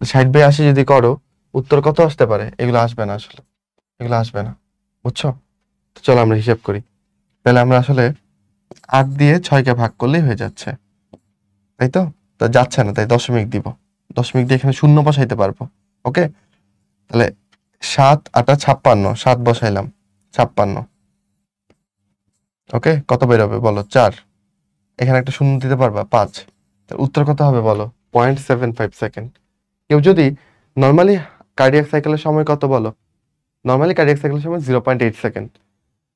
60/80 যদি করো উত্তর কত আসতে পারে? এগুলো আসবে না আসলে, এগুলো আসবে না, বুঝছো? তো চলো আমরা হিসাব করি। তাহলে আমরা আসলে 8 দিয়ে 6কে ভাগ করলেই হয়ে যাচ্ছে, তাই তো? তা যাচ্ছে না, তাই দশমিক দিব। দশমিক দিয়ে এখানে শূন্য বসাইতে পারবো। ওকে, তাহলে 7 8 56, 7 বসাইলাম, 56। ওকে, কত বেরোবে বলো? 4। এখানে একটা শূন্য দিতে পারবা? 5। তাহলে উত্তর কত হবে বলো? 0.75 সেকেন্ড। কেউ যদি নর্মালি কার্ডিয়াক সাইকেলের সময় কত বলো? নর্মালি কার্ডিয়াক সাইকেলের সময় 0.8 সেকেন্ড।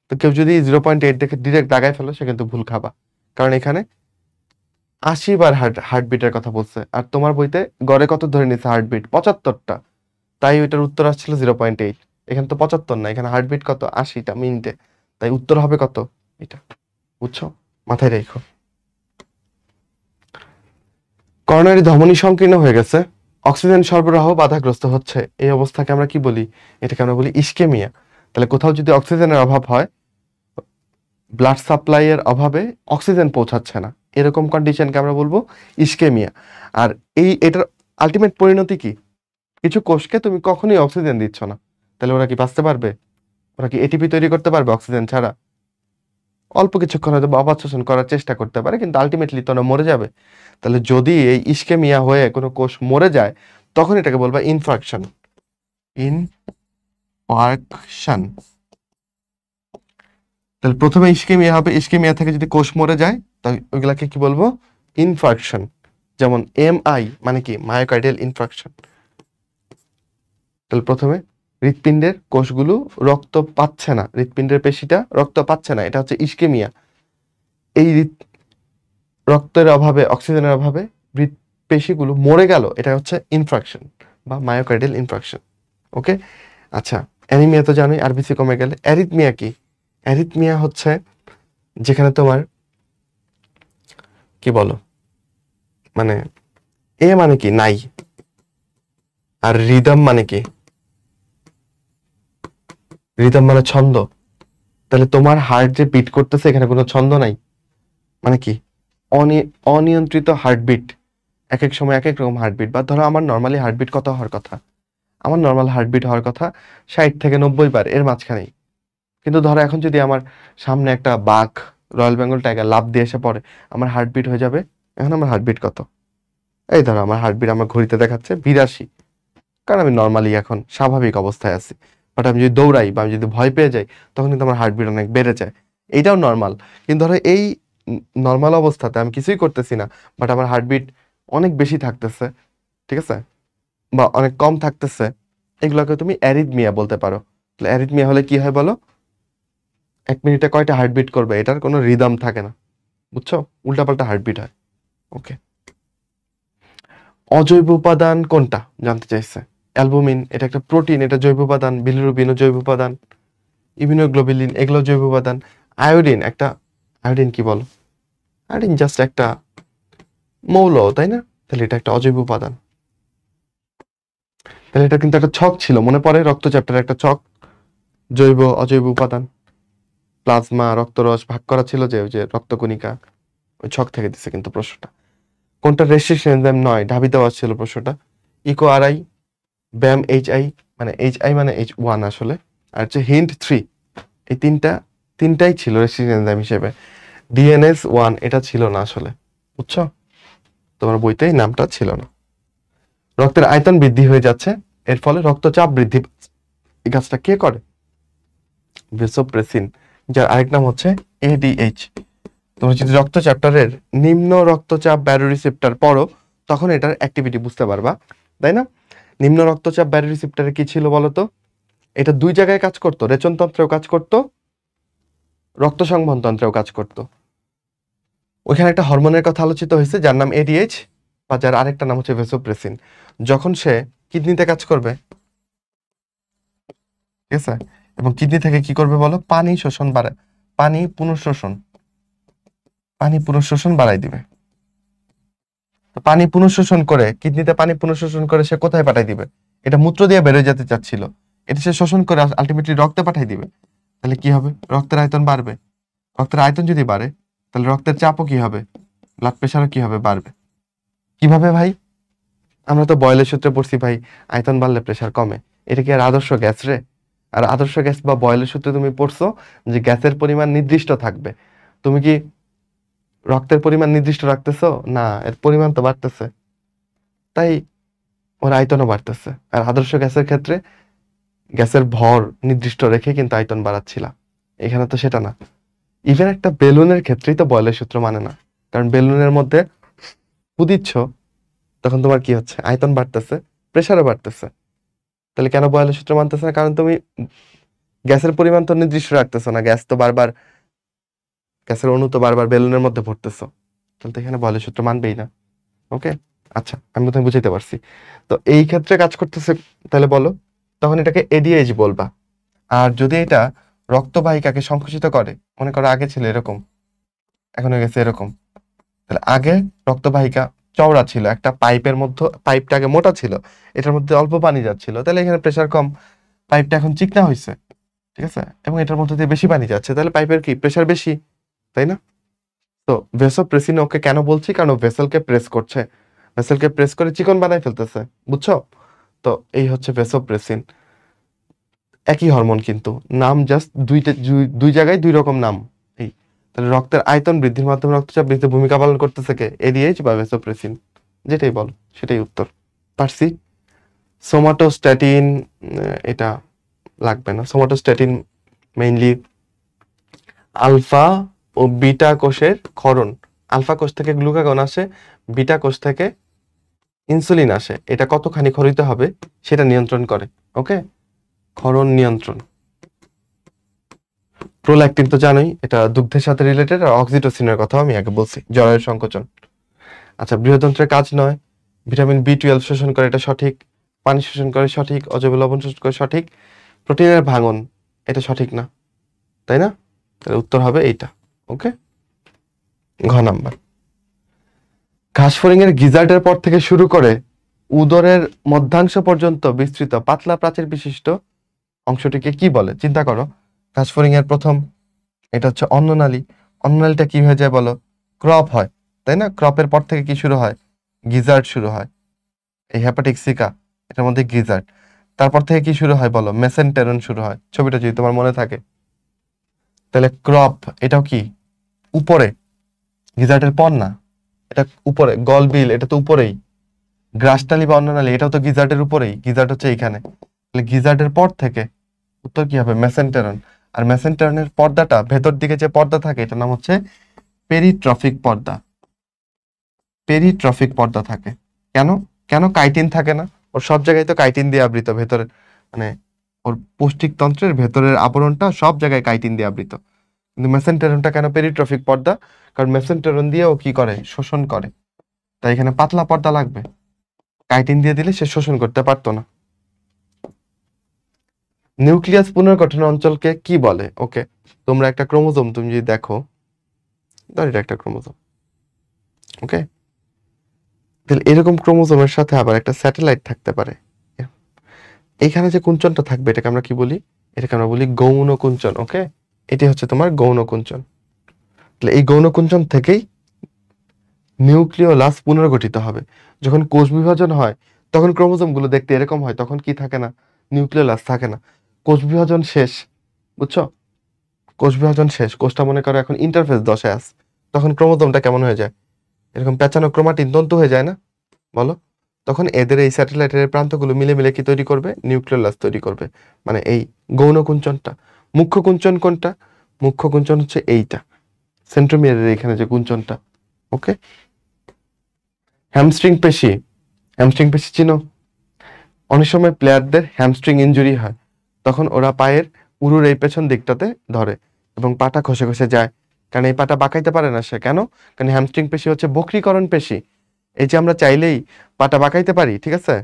তো কেউ যদি 0.8 দেখে ডিরেক্ট দাগায় ফেলো, সে কিন্তু ভুল খাবা। কারণ এখানে 80 বার হার্টবিটের কথা বলছে, আর তোমার বইতে গড়ে কত ধরে নিচ্ছে হার্টবিট? 75টা। তাই ওইটার উত্তর আসছিল 0.8। এখানে তো 75 না, এখানে হার্টবিট কত? 80টা মিনিটে। তাই উত্তর হবে কত? এটা, বুঝছো? মাথায় রেখো। করোনারি ধমনী সংকীর্ণ হয়ে গেছে, অক্সিজেন সরবরাহ বাধাগ্রস্ত হচ্ছে, এই অবস্থাকে আমরা কি বলি? এটাকে আমরা বলি ইস্কেমিয়া। তাহলে কোথাও যদি অক্সিজেনের অভাব হয়, ব্লাড সাপ্লাই এর অভাবে অক্সিজেন পৌঁছাচ্ছে না, এরকম কন্ডিশনকে আমরা বলবো ইস্কেমিয়া। আর এটার আলটিমেট পরিণতি কি? কিছু কোষকে তুমি কখনোই অক্সিজেন দিচ্ছ না, তাহলে ওরা কি বাঁচতে পারবে? ওরা কি এটিপি তৈরি করতে পারবে অক্সিজেন ছাড়া? অল্প কিছুক্ষণ হয়তো অবাধ শোষণ করার চেষ্টা করতে পারে, কিন্তু আলটিমেটলি তো ওরা মরে যাবে। তাহলে যদি এই ইস্কেমিয়া হয়ে কোনো কোষ মরে যায়, তখন এটাকে বলবা ইনফ্রাকশন। ইনফার্কশন। তাহলে প্রথমে ইস্কেমিয়া হবে, ইস্কেমিয়া থেকে যদি কোষ মরে যায়, তাহলে ওইগুলাকে কি বলবো? ইনফ্রাকশন। যেমন MI মানে কি? Myocardial infraction. তাহলে প্রথমে হৃৎপিণ্ডের কোষগুলো রক্ত পাচ্ছে না, হৃৎপিণ্ডের পেশিটা রক্ত পাচ্ছে না, এটা হচ্ছে ইস্কেমিয়া। এই রক্তের অভাবে, অক্সিজেনের অভাবে পেশিগুলো মরে গেল, এটা হচ্ছে ইনফ্রাকশন বা মায়োকার্ডিয়াল ইনফ্রাকশন। ওকে, আচ্ছা, অ্যানিমিয়া তো জানোই, আরবিসি কমে গেলে। অ্যারিথমিয়া কি? অ্যারিথমিয়া হচ্ছে যেখানে তোমার কি বলো, মানে এ মানে কি? নাই। আর রিদম মানে কি? রিদম মানে ছন্দ। তাহলে তোমার হার্ট যে বিট করতেছে, এখানে কোনো ছন্দ নাই, মানে কি? অনিয়ন্ত্রিত হার্টবিট। এক এক সময় এক এক রকম হার্টবিট। বা ধরো আমার নর্মালি হার্টবিট কত হওয়ার কথা? আমার নর্মাল হার্টবিট হওয়ার কথা 60 থেকে 90 বার, এর মাঝখানেই। কিন্তু ধরো এখন যদি আমার সামনে একটা বাঘ, রয়্যাল বেঙ্গল টাইগার লাফ দিয়ে এসে পড়ে, আমার হার্টবিট হয়ে যাবে, এখন আমার হার্টবিট কত? এই ধরো আমার হার্টবিট আমার ঘড়িতে দেখাচ্ছে 82, কারণ আমি নর্মালি এখন স্বাভাবিক অবস্থায় আছি। বাট আমি যদি দৌড়াই বা আমি যদি ভয় পেয়ে যাই, তখন কিন্তু আমার হার্টবিট অনেক বেড়ে যায়। এইটাও নর্মাল। কিন্তু ধরো এই নর্মাল অবস্থাতে আমি কিছুই করতেছি না, বাট আমার হার্টবিট অনেক বেশি থাকতেছে, ঠিক আছে, বা অনেক কম থাকতেছে, এগুলোকে তুমি অ্যারিথমিয়া বলতে পারো। তাহলে অ্যারিথমিয়া হলে কি হয় বলো? 1 মিনিটে কয়টা হার্টবিট করবে, এটার কোনো রিদম থাকে না, বুঝছো? উল্টাপাল্টা হার্টবিট হয়। ওকে, অজৈব উপাদান কোনটা জানতে চাইছে। অ্যালবুমিন, এটা একটা প্রোটিন, এটা জৈব উপাদান। বিলিরুবিনও জৈব উপাদান। ইমিউনোগ্লোবুলিন, এগুলো জৈব উপাদান। আয়োডিন, একটা আয়োডিন কি বলো? আয়োডিন জাস্ট একটা মৌল, তাই না? তাহলে এটা একটা অজৈব উপাদান। তাহলে এটা কিন্তু একটা ছক ছিল, মনে পড়ে? রক্ত চ্যাপ্টারে একটা ছক, জৈব অজৈব উপাদান, প্লাজমা, রক্তরস ভাগ করা ছিল, যে ওই যে রক্তকণিকা, ওই ছক থেকে দিছে কিন্তু প্রশ্নটা। কোনটা রেস্ট্রিকশন এনজাইম নয়? ঢাবি দেওয়া ছিল প্রশ্নটা। ইকো আরআই, ব্যাম HI, মানে HI মানে H1 আসলে, আর হচ্ছে হিন্ট 3। এই তিনটাই ছিল রেস্ট্রিকশন এনজাইম হিসেবে। DNS1 এটা ছিল না আসলে, বুঝছো? তোমার বইতে এই নামটা ছিল না। রক্তের আয়তন বৃদ্ধি হয়ে যাচ্ছে, এর ফলে রক্তচাপ বৃদ্ধি পাচ্ছে। এই কাজটা কে করে? ভেসোপ্রেসিন, যার আরেক নাম হচ্ছে ADH। তোমরা যদি রক্ত চ্যাপ্টারের নিম্ন রক্তচাপ ব্যারোরিসেপ্টর পড়ো, তখন এটার অ্যাক্টিভিটি বুঝতে পারবা, তাই না? নিম্ন রক্তচাপ ব্যারোরিসেপ্টরে কি ছিল বলতো? এটা 2 জায়গায় কাজ করতো, রেচনতন্ত্রেও কাজ করতো, রক্ত সংবহন তন্ত্রেও কাজ করতো। ওইখানে একটা হরমোনের কথা আলোচিত হয়েছে, যার নাম ADH, বা যার আরেকটা নাম হচ্ছে ভেসোপ্রেসিন। যখন সে কিডনিতে কাজ করবে, ঠিক আছে, এবং কিডনি থেকে কি করবে বলো? পানি শোষণ বাড়ায়, পানি পুনঃশোষণ বাড়াই দিবে। তো পানি পুনঃশোষণ করে, কিডনিতে পানি পুনঃশোষণ করে সে কোথায় পাঠাই দিবে? এটা মূত্র দিয়ে বেরোয় যেতে চাচ্ছিল, এটা সে শোষণ করে আলটিমেটলি রক্তে পাঠাই দিবে। তাহলে কি হবে? রক্তের আয়তন বাড়বে। রক্তের আয়তন যদি বাড়ে, তাহলে রক্তের চাপও কি হবে? ব্লাড প্রেশারও কি হবে? বাড়বে। কিভাবে ভাই? আমরা তো বয়েলের সূত্রে পড়ছি ভাই, আয়তন বাড়লে প্রেসার কমে। এটা কি আর আদর্শ গ্যাস রে? আর আদর্শ গ্যাস বা বয়েলের সূত্রে তুমি পড়ছো যে গ্যাসের পরিমাণ নির্দিষ্ট থাকবে। তুমি কি রক্তের পরিমাণ নির্দিষ্ট রাখতেছো? না, এর পরিমাণ তো বাড়তেছে, তাই ওর আয়তনও বাড়তেছে। আর আদর্শ গ্যাসের ক্ষেত্রে গ্যাসের ভর নির্দিষ্ট রেখে কিন্তু আয়তন বাড়াচ্ছিলা, এখানে তো সেটা না। ইভেন একটা বেলুনের ক্ষেত্রেই তো বয়েলের সূত্র মানে না, কারণ বেলুনের মধ্যে ফু দিচ্ছ, তখন তোমার কি হচ্ছে? আয়তন বাড়তেছে, প্রেসারও বাড়তেছে। তাহলে কেন বয়েলের সূত্র মানতেছে না? কারণ তুমি গ্যাসের পরিমাণ তো নির্দিষ্ট রাখতেছো না, গ্যাসের অণু তো বারবার বেলুনের মধ্যে ভরতেছো, তাহলে তো এখানে বয়েলের সূত্র মানবেই না। ওকে, আচ্ছা, আমি তুমি বুঝাইতে পারছি। তো এই ক্ষেত্রে কাজ করতেছে, তাহলে বলো, তখন এটাকে এডিএইচ বলবা। আর যদি এটা রক্তবাহিকাকে সংকুচিত করে, মনে করো আগে ছিল এরকম, এখন হয়ে গেছে এরকম, তাহলে আগে রক্তবাহিকা চওড়া ছিল, একটা পাইপের মধ্যে, পাইপটা আগে মোটা ছিল, এটার মধ্যে অল্প পানি যাচ্ছিল, তাহলে এখানে প্রেসার কম, পাইপটা এখন চিকনা হয়েছে, ঠিক আছে, এবং এটার মধ্যে দিয়ে বেশি পানি যাচ্ছে, তাহলে পাইপের কি প্রেসার বেশি, তাই না? তো ভেসোপ্রেসিন ওকে কেন বলছি? কারণ ভেসেলকে প্রেস করছে, ভেসেলকে প্রেস করে চিকন বানাই ফেলতেছে, বুঝছো? তো এই হচ্ছে ভেসোপ্রেসিন। একই হরমোন, কিন্তু নাম জাস্ট দুই জায়গায় দুই রকম নাম। এই তাহলে রক্তের আয়তন বৃদ্ধির মাধ্যমে রক্তচাপ বৃদ্ধিতে ভূমিকা পালন করতেছে কে? এডিএইচ বা ভেসোপ্রেসিন, যেটাই বল সেটাই উত্তর। পারছি। সোমাটোস্ট্যাটিন, এটা লাগবে না। সোমাটোস্ট্যাটিন মেইনলি আলফা ও বিটা কোষের ক্ষরণ। আলফা কোষ থেকে গ্লুকাগন আসে, বিটা কোষ থেকে ইনসুলিন আসে, এটা কতখানি ক্ষরিত হবে সেটা নিয়ন্ত্রণ করে। ওকে, ক্ষরণ নিয়ন্ত্রণ। প্রোল্যাকটিন তো জানোই, এটা দুগ্ধের সাথে রিলেটেড, আর অক্সিটোসিনের কথা আমি আগে বলছি, জরায়ুর সংকোচন। আচ্ছা, বৃহদন্ত্রের কাজ নয়, ভিটামিন বি12 শোষণ করে, এটা সঠিক। পানি শোষণ করে, সঠিক। অজৈব লবণ শোষণ করে, সঠিক। প্রোটিনের ভাঙন, এটা সঠিক না, তাই না? তাহলে উত্তর হবে এইটা। ওকে, ঘ নাম্বার। ঘাসফড়িং এর গিজার্ডের পর থেকে শুরু করে উদরের মধ্যাংশ পর্যন্ত বিস্তৃত পাতলা প্রাচীর বিশিষ্ট অংশটিকে কি বলে? চিন্তা করো, ঘাসফড়িং এর প্রথম, এটা হচ্ছে অন্ননালী। অন্ননালীটা কি হয়ে যায় বলো? ক্রপ হয়, তাই না? ক্রপের পর থেকে কি শুরু হয়? গিজার্ড শুরু হয়। এই হ্যাপাটিক্সিকা, এটার মধ্যে গিজার্ড। তারপর থেকে কি শুরু হয় বলো? মেসেন্টেরন শুরু হয়, ছবিটা যদি তোমার মনে থাকে। তাহলে ক্রপ, এটাও কি উপরে, গিজার্ডের পর না, এটা উপরে। গলবিল, এটা তো উপরেই। গ্রাসনালী বা অন্ননালী, এটাও তো গিজার্ডের উপরেই, গিজার্ড হচ্ছে এইখানে। তাহলে গিজার্ডের পর থেকে উত্তর কি হবে? মেসেন্টেরন। আর মেসেন্টেরনের পর্দাটা, ভেতর দিকে যে পর্দা থাকে, এটার নাম হচ্ছে পেরিট্রফিক পর্দা। পেরিট্রফিক পর্দা থাকে। কেন? কেন কাইটিন থাকে না? ওর সব জায়গায় তো কাইটিন দিয়ে আবৃত, ভেতরে, মানে ওর পৌষ্টিকতন্ত্রের ভেতরের আবরণটা সব জায়গায় কাইটিন দিয়ে আবৃত, কিন্তু মেসেন্টেরনটা কেন পেরিট্রফিক পর্দা? কারণ মেসেন্টেরন দিয়ে ও কি করে? শোষণ করে। তাই এখানে পাতলা পর্দা লাগবে, কাইটিন দিয়ে দিলে সে শোষণ করতে পারতো না। নিউক্লিয়াস পুনর্গঠন অঞ্চলকে কি বলে? ওকে, তোমরা একটা ক্রোমোজোম তুমি যদি দেখো, ধর এটা একটা ক্রোমোজোম, ওকে, তাহলে এরকম ক্রোমোজোমের সাথে আবার একটা স্যাটেলাইট থাকতে পারে। এখানে যে কুঞ্চনটা থাকবে, এটাকে আমরা কি বলি? এটাকে আমরা বলি গৌণ কুঞ্চন। ওকে, এটি হচ্ছে তোমার গৌণ কুঞ্চন। তাহলে এই গৌণ কুঞ্চন থেকেই নিউক্লিওলাস পুনর্গঠিত হবে। যখন কোষ বিভাজন হয়, তখন ক্রোমোজোম গুলো দেখতে এরকম হয়, তখন কি থাকে না? নিউক্লিওলাস থাকে না। কোষ বিভাজন শেষ, বুঝছো? কোষ বিভাজন শেষ, কোষটা মনে করো এখন ইন্টারফেস দশায় আছে, তখন ক্রোমোজোমটা কেমন হয়ে যায়? এরকম পেঁচানো ক্রোমাটিন তন্তু হয়ে যায় না? বলো, তখন এদের এই স্যাটেলাইটের প্রান্তগুলো মিলে মিলে কি তৈরি করবে? নিউক্লিওলাস তৈরি করবে। মানে এই গৌণ কুঞ্চনটা। মুখ্য কুঞ্চন কোনটা? মুখ্য কুঞ্চন হচ্ছে এইটা, সেন্ট্রোমিয়ারের এখানে যে কুঞ্চনটা। ওকে, হ্যামস্ট্রিং পেশি। হ্যামস্ট্রিং পেশি চিনো? অনেক সময় প্লেয়ারদের হ্যামস্ট্রিং ইনজুরি হয়, তখন ওরা পায়ের উরুর এই পেছন দিকটাতে ধরে এবং পাটা খসে খসে যায়, কারণ এই পাটা বাঁকাইতে পারে না সে। কেন? কারণ হ্যামস্ট্রিং পেশি হচ্ছে বক্রীকরণ পেশি। এই যে আমরা চাইলেই পাটা বাঁকাইতে পারি, ঠিক আছে,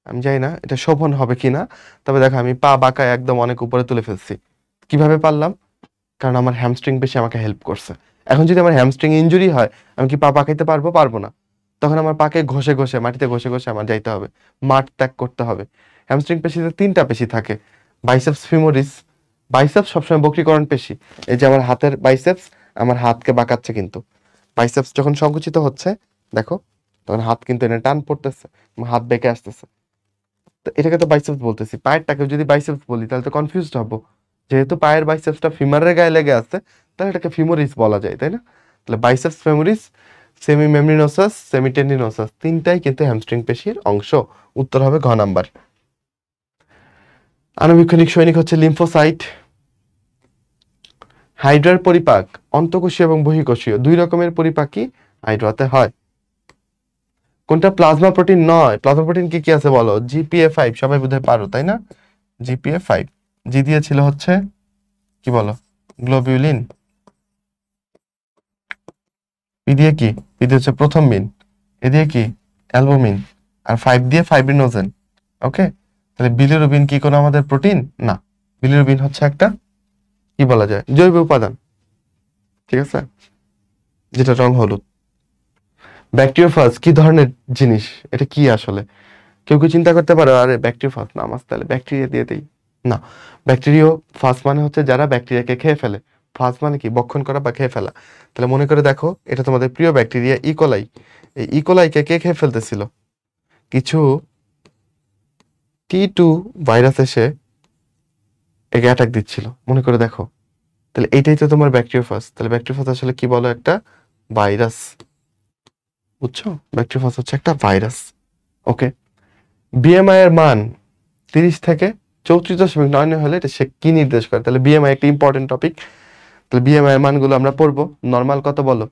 আমি জানি না এটা শোভন হবে কিনা, তবে দেখো আমি পা বাঁকায় একদম অনেক উপরে তুলে ফেলছি। কিভাবে পারলাম? কারণ আমার হ্যামস্ট্রিং পেশি আমাকে হেল্প করছে। এখন যদি আমার হ্যামস্ট্রিং ইনজুরি হয়, আমি কি পা বাঁকাইতে পারবো? পারবো না। তখন আমার পাকে ঘষে ঘষে, মাটিতে ঘষে ঘষে আমার যাইতে হবে, মাঠ ত্যাগ করতে হবে। হ্যামস্ট্রিং পেশিতে তিনটা পেশি থাকে, বাইসেপস ফিমোরিস। বাইসেপস সবসময় বক্রীকরণ পেশি। এই যে আমার হাতের বাইসেপস, আমার হাতকে বাঁকাচ্ছে, কিন্তু বাইসেপস যখন সংকুচিত হচ্ছে, দেখো, তখন হাত কিন্তু এনে টান পড়তেছে, হাত বেঁকে আসতেছে। তো এটাকে তো বাইসেপস বলতেছি, পায়েরটাকে যদি বাইসেপস বলি তাহলে তো কনফিউজড হবো। যেহেতু পায়ের বাইসেপসটা ফিমারের গায়ে লেগে আছে, তাহলে এটাকে ফিমোরিস বলা যায়, তাই না? তাহলে biceps femoris, semi membranosus, semi tendinosus, তিনটাই কিন্তু হ্যামস্ট্রিং পেশির অংশ। উত্তর হবে ঘ নাম্বার। আণুবীক্ষণিক সৈনিক হচ্ছে লিম্ফোসাইট। হাইড্রার পরিপাক অন্তঃকোষীয় এবং বহিঃকোষীয় দুই রকমের পরিপাকই হাইড্রাতে হয়। কোনটা প্লাজমা প্রোটিন নয়? প্লাজমা প্রোটিন কি কি আছে বলো? GPA5 সবাই বোধহয় পারো, তাই না? GPA5 জি দিয়েছিল হচ্ছে কি বলো? গ্লোবিউলিন। পি দিয়ে কি? পি দিয়ে হচ্ছে প্রথম মিন। এ দিয়ে কি? অ্যালবুমিন। আর 5 দিয়ে ফাইব্রিনোজেন। ওকে, তাহলে বিলিরুবিন কি কোনো আমাদের প্রোটিন? না, বিলিরুবিন হচ্ছে একটা কি বলা যায় জৈব উপাদান, ঠিক আছে, যেটা রং হলুদ। ব্যাকটেরিওফাজ কি ধরনের জিনিস? এটা কি আসলে? কেউ কেউ চিন্তা করতে পারো আরে ব্যাকটেরিওফাজ না মাস, তাহলে ব্যাকটেরিয়া দিয়ে দেই। না, ব্যাকটেরিওফাজ মানে হচ্ছে যারা ব্যাকটেরিয়াকে খেয়ে ফেলে। ফাজ মানে কি? ভক্ষণ করা বা খেয়ে ফেলা। তাহলে মনে করে দেখো, এটা তোমাদের প্রিয় ব্যাকটেরিয়া ইকোলাই। এই ইকোলাইকে কে খেয়ে ফেলতেছিল? কিছু T2 ভাইরাস এসে একে অ্যাটাক দিচ্ছিল, মনে করে দেখো। তাহলে এইটাই তো তোমার ব্যাকটেরিওফাজ। তাহলে ব্যাকটেরিওফাজ আসলে কি বলো? একটা ভাইরাস, বুঝছো? ব্যাকটেরিওফাজ হচ্ছে একটা ভাইরাস। ওকে, বিএমআই এর মান 30 থেকে 34.9 হলে এটা সে কি নির্দেশ করে? তাহলে বিএমআই একটা ইম্পর্টেন্ট টপিক। তাহলে বিএমআই এর মানগুলো আমরা পড়বো। নরমাল কত বলো?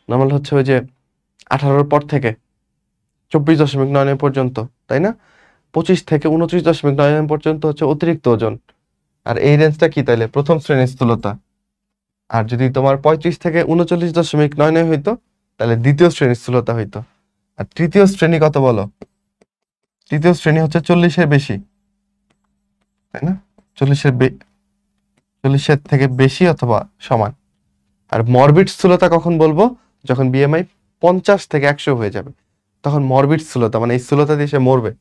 নরমাল হচ্ছে ওই যে 18 পর থেকে 24.9 পর্যন্ত, তাই না? 25 থেকে 29.9 পর্যন্ত হচ্ছে অতিরিক্ত ওজন। আর এই রেঞ্জটা কি তাইলে? প্রথম শ্রেণীর স্থূলতা। আর যদি তোমার 35 থেকে 39.9 হইতো তাহলে দ্বিতীয় শ্রেণীর স্থূলতা হইতো। আর তৃতীয় শ্রেণী কত বলো? তৃতীয় শ্রেণী হচ্ছে 40-এর বেশি, তাই না? 40-এর থেকে বেশি অথবা সমান। আর মরবিড স্থূলতা কখন বলবো? যখন বিএমআই 50 থেকে 100 হয়ে যাবে, তখন মরবিড স্থূলতা, মানে এই স্থূলতা দিয়ে সে মরবে।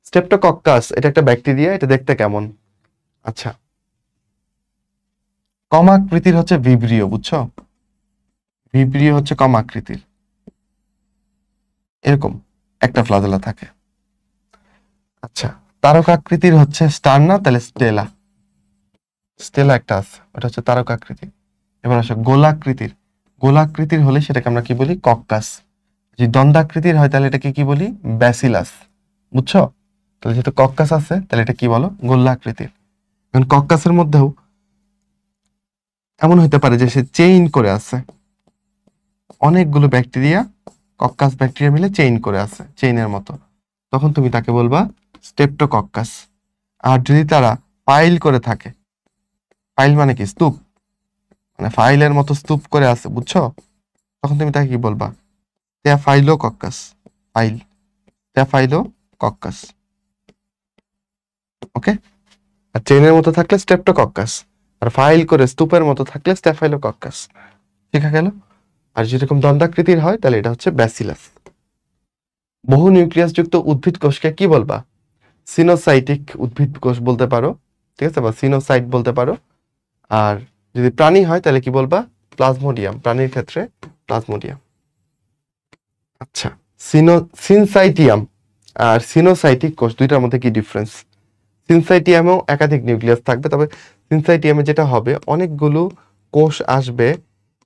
স্ট্রেপ্টোকক্কাস এটা একটা ব্যাকটেরিয়া, এটা দেখতে কেমন? আচ্ছা, কম আকৃতির হচ্ছে ভিব্রিও, বুঝছো? ভিব্রিও হচ্ছে কম আকৃতির, এরকম একটা ফ্লাজেলা থাকে। আচ্ছা, তারকাকৃতির হচ্ছে স্টার না, তাহলে স্টেলা। স্টেলা একটা আছে, ওটা হচ্ছে তারকাকৃতি। এবার আসো গোলাকৃতির। গোলাকৃতির হলে সেটাকে আমরা কি বলি? কক্কাস। যদি দন্ডাকৃতির হয় তাহলে এটাকে কি বলি? ব্যাসিলাস, বুঝছো? তাহলে যেহেতু কক্কাস আছে তাহলে এটা কি বলো? গোলাকৃতির। এখন কক্কাসের মধ্যেও এমন হতে পারে যে সে চেইন করে আছে, অনেকগুলো ব্যাকটেরিয়া, কক্কাস ব্যাকটেরিয়া মিলে চেইন করে আছে, চেইনের মতো, তখন তুমি তাকে বলবা স্টেপ্টোকক্কাস। আর যদি তারা পাইল করে থাকে, পাইল মানে কি? স্তূপ, মানে ফাইলের মতো স্তূপ করে আছে, বুঝছো? তখন তুমি তাকে কি বলবা? স্ট্যাফাইলোকক্কাস। ফাইল, স্ট্যাফাইলোকক্কাস। ওকে, আর চেইনের মতো থাকলে স্ট্রেপ্টোকক্কাস, আর ফাইল করে স্তূপের মতো থাকলে স্ট্যাফাইলোকক্কাস। ঠিক গেল? আর যেরকম দন্ডাকৃতির হয় তাহলে এটা হচ্ছে ব্যাসিলাস। বহু নিউক্লিয়াস যুক্ত উদ্ভিদ কোষকে কি বলবা? সিনোসাইটিক উদ্ভিদ কোষ বলতে পারো, ঠিক আছে, বা সিনোসাইট বলতে পারো। আর যদি প্রাণী হয় তাহলে কি বলবা? প্লাজমোডিয়াম, প্রাণীর ক্ষেত্রে প্লাজমোডিয়াম। আচ্ছা, সিনসাইটিয়াম আর সিনোসাইটিক কোষ দুইটার মধ্যে কি ডিফারেন্স? সিনসাইটিয়ামেও একাধিক নিউক্লিয়াস থাকবে, তবে সিনসাইটিয়ামে যেটা হবে অনেকগুলো কোষ আসবে,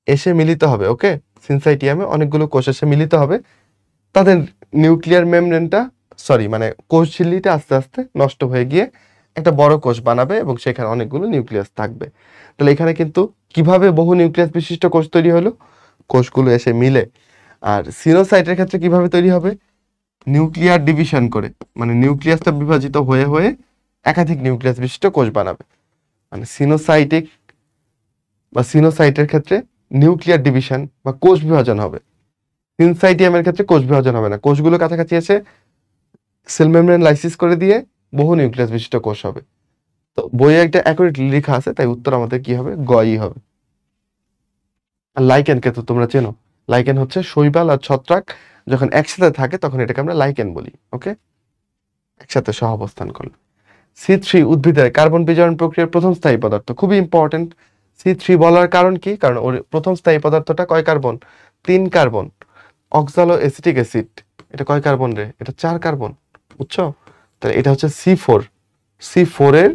এসে মিলিত হবে। ওকে, সিনসাইটিয়ামে অনেকগুলো কোষ এসে মিলিত হবে, তাদের নিউক্লিয়ার মেমব্রেনটা মানে কোষ ঝিল্লিটা আস্তে আস্তে নষ্ট হয়ে গিয়ে একটা বড় কোষ বানাবে এবং সেখানে অনেকগুলো নিউক্লিয়াস থাকবে। তাহলে এখানে কিন্তু কিভাবে বহু নিউক্লিয়াস বিশিষ্ট কোষ তৈরি হলো? কোষগুলো এসে মিলে। আর সিনোসাইটের ক্ষেত্রে কিভাবে তৈরি হবে? নিউক্লিয়ার ডিভিশন করে, মানে নিউক্লিয়াসটা বিভাজিত হয়ে হয়ে একাধিক নিউক্লিয়াস বিশিষ্ট কোষ বানাবে। মানে সিনোসাইটিক বা সিনোসাইটের ক্ষেত্রে নিউক্লিয়ার ডিভিশন বা কোষ বিভাজন হবে। সিনসাইটিয়ামের ক্ষেত্রে কোষ বিভাজন হবে না, কোষগুলো কাছাকাছি এসে সেল মেমব্রেন লাইসিস করে দিয়ে বহু নিউক্লিয়াস বিশিষ্ট কোষ হবে। তো বইয়ে একটা অ্যাকুরেটলি লেখা আছে, তাই উত্তর আমাদের কি হবে? গই হবে। আর লাইকেনকে তো তোমরা চেনো, লাইকেন হচ্ছে শৈবাল আর ছত্রাক যখন একসাথে থাকে তখন এটাকে আমরা লাইকেন বলি। ওকে, একসাথে সহাবস্থান করলে। C3 উদ্ভিদের কার্বন বিজারণ প্রক্রিয়ার প্রথম স্থায়ী পদার্থ, খুবই ইম্পর্টেন্ট। C3 বলার কারণ কি? কারণ ওর প্রথম স্থায়ী পদার্থটা কয় কার্বন? 3 কার্বন। অক্সালো এসিটিক অ্যাসিড এটা কয় কার্বন রে? এটা 4 কার্বন, বুঝছো? তাহলে এটা হচ্ছে C4, C4 এর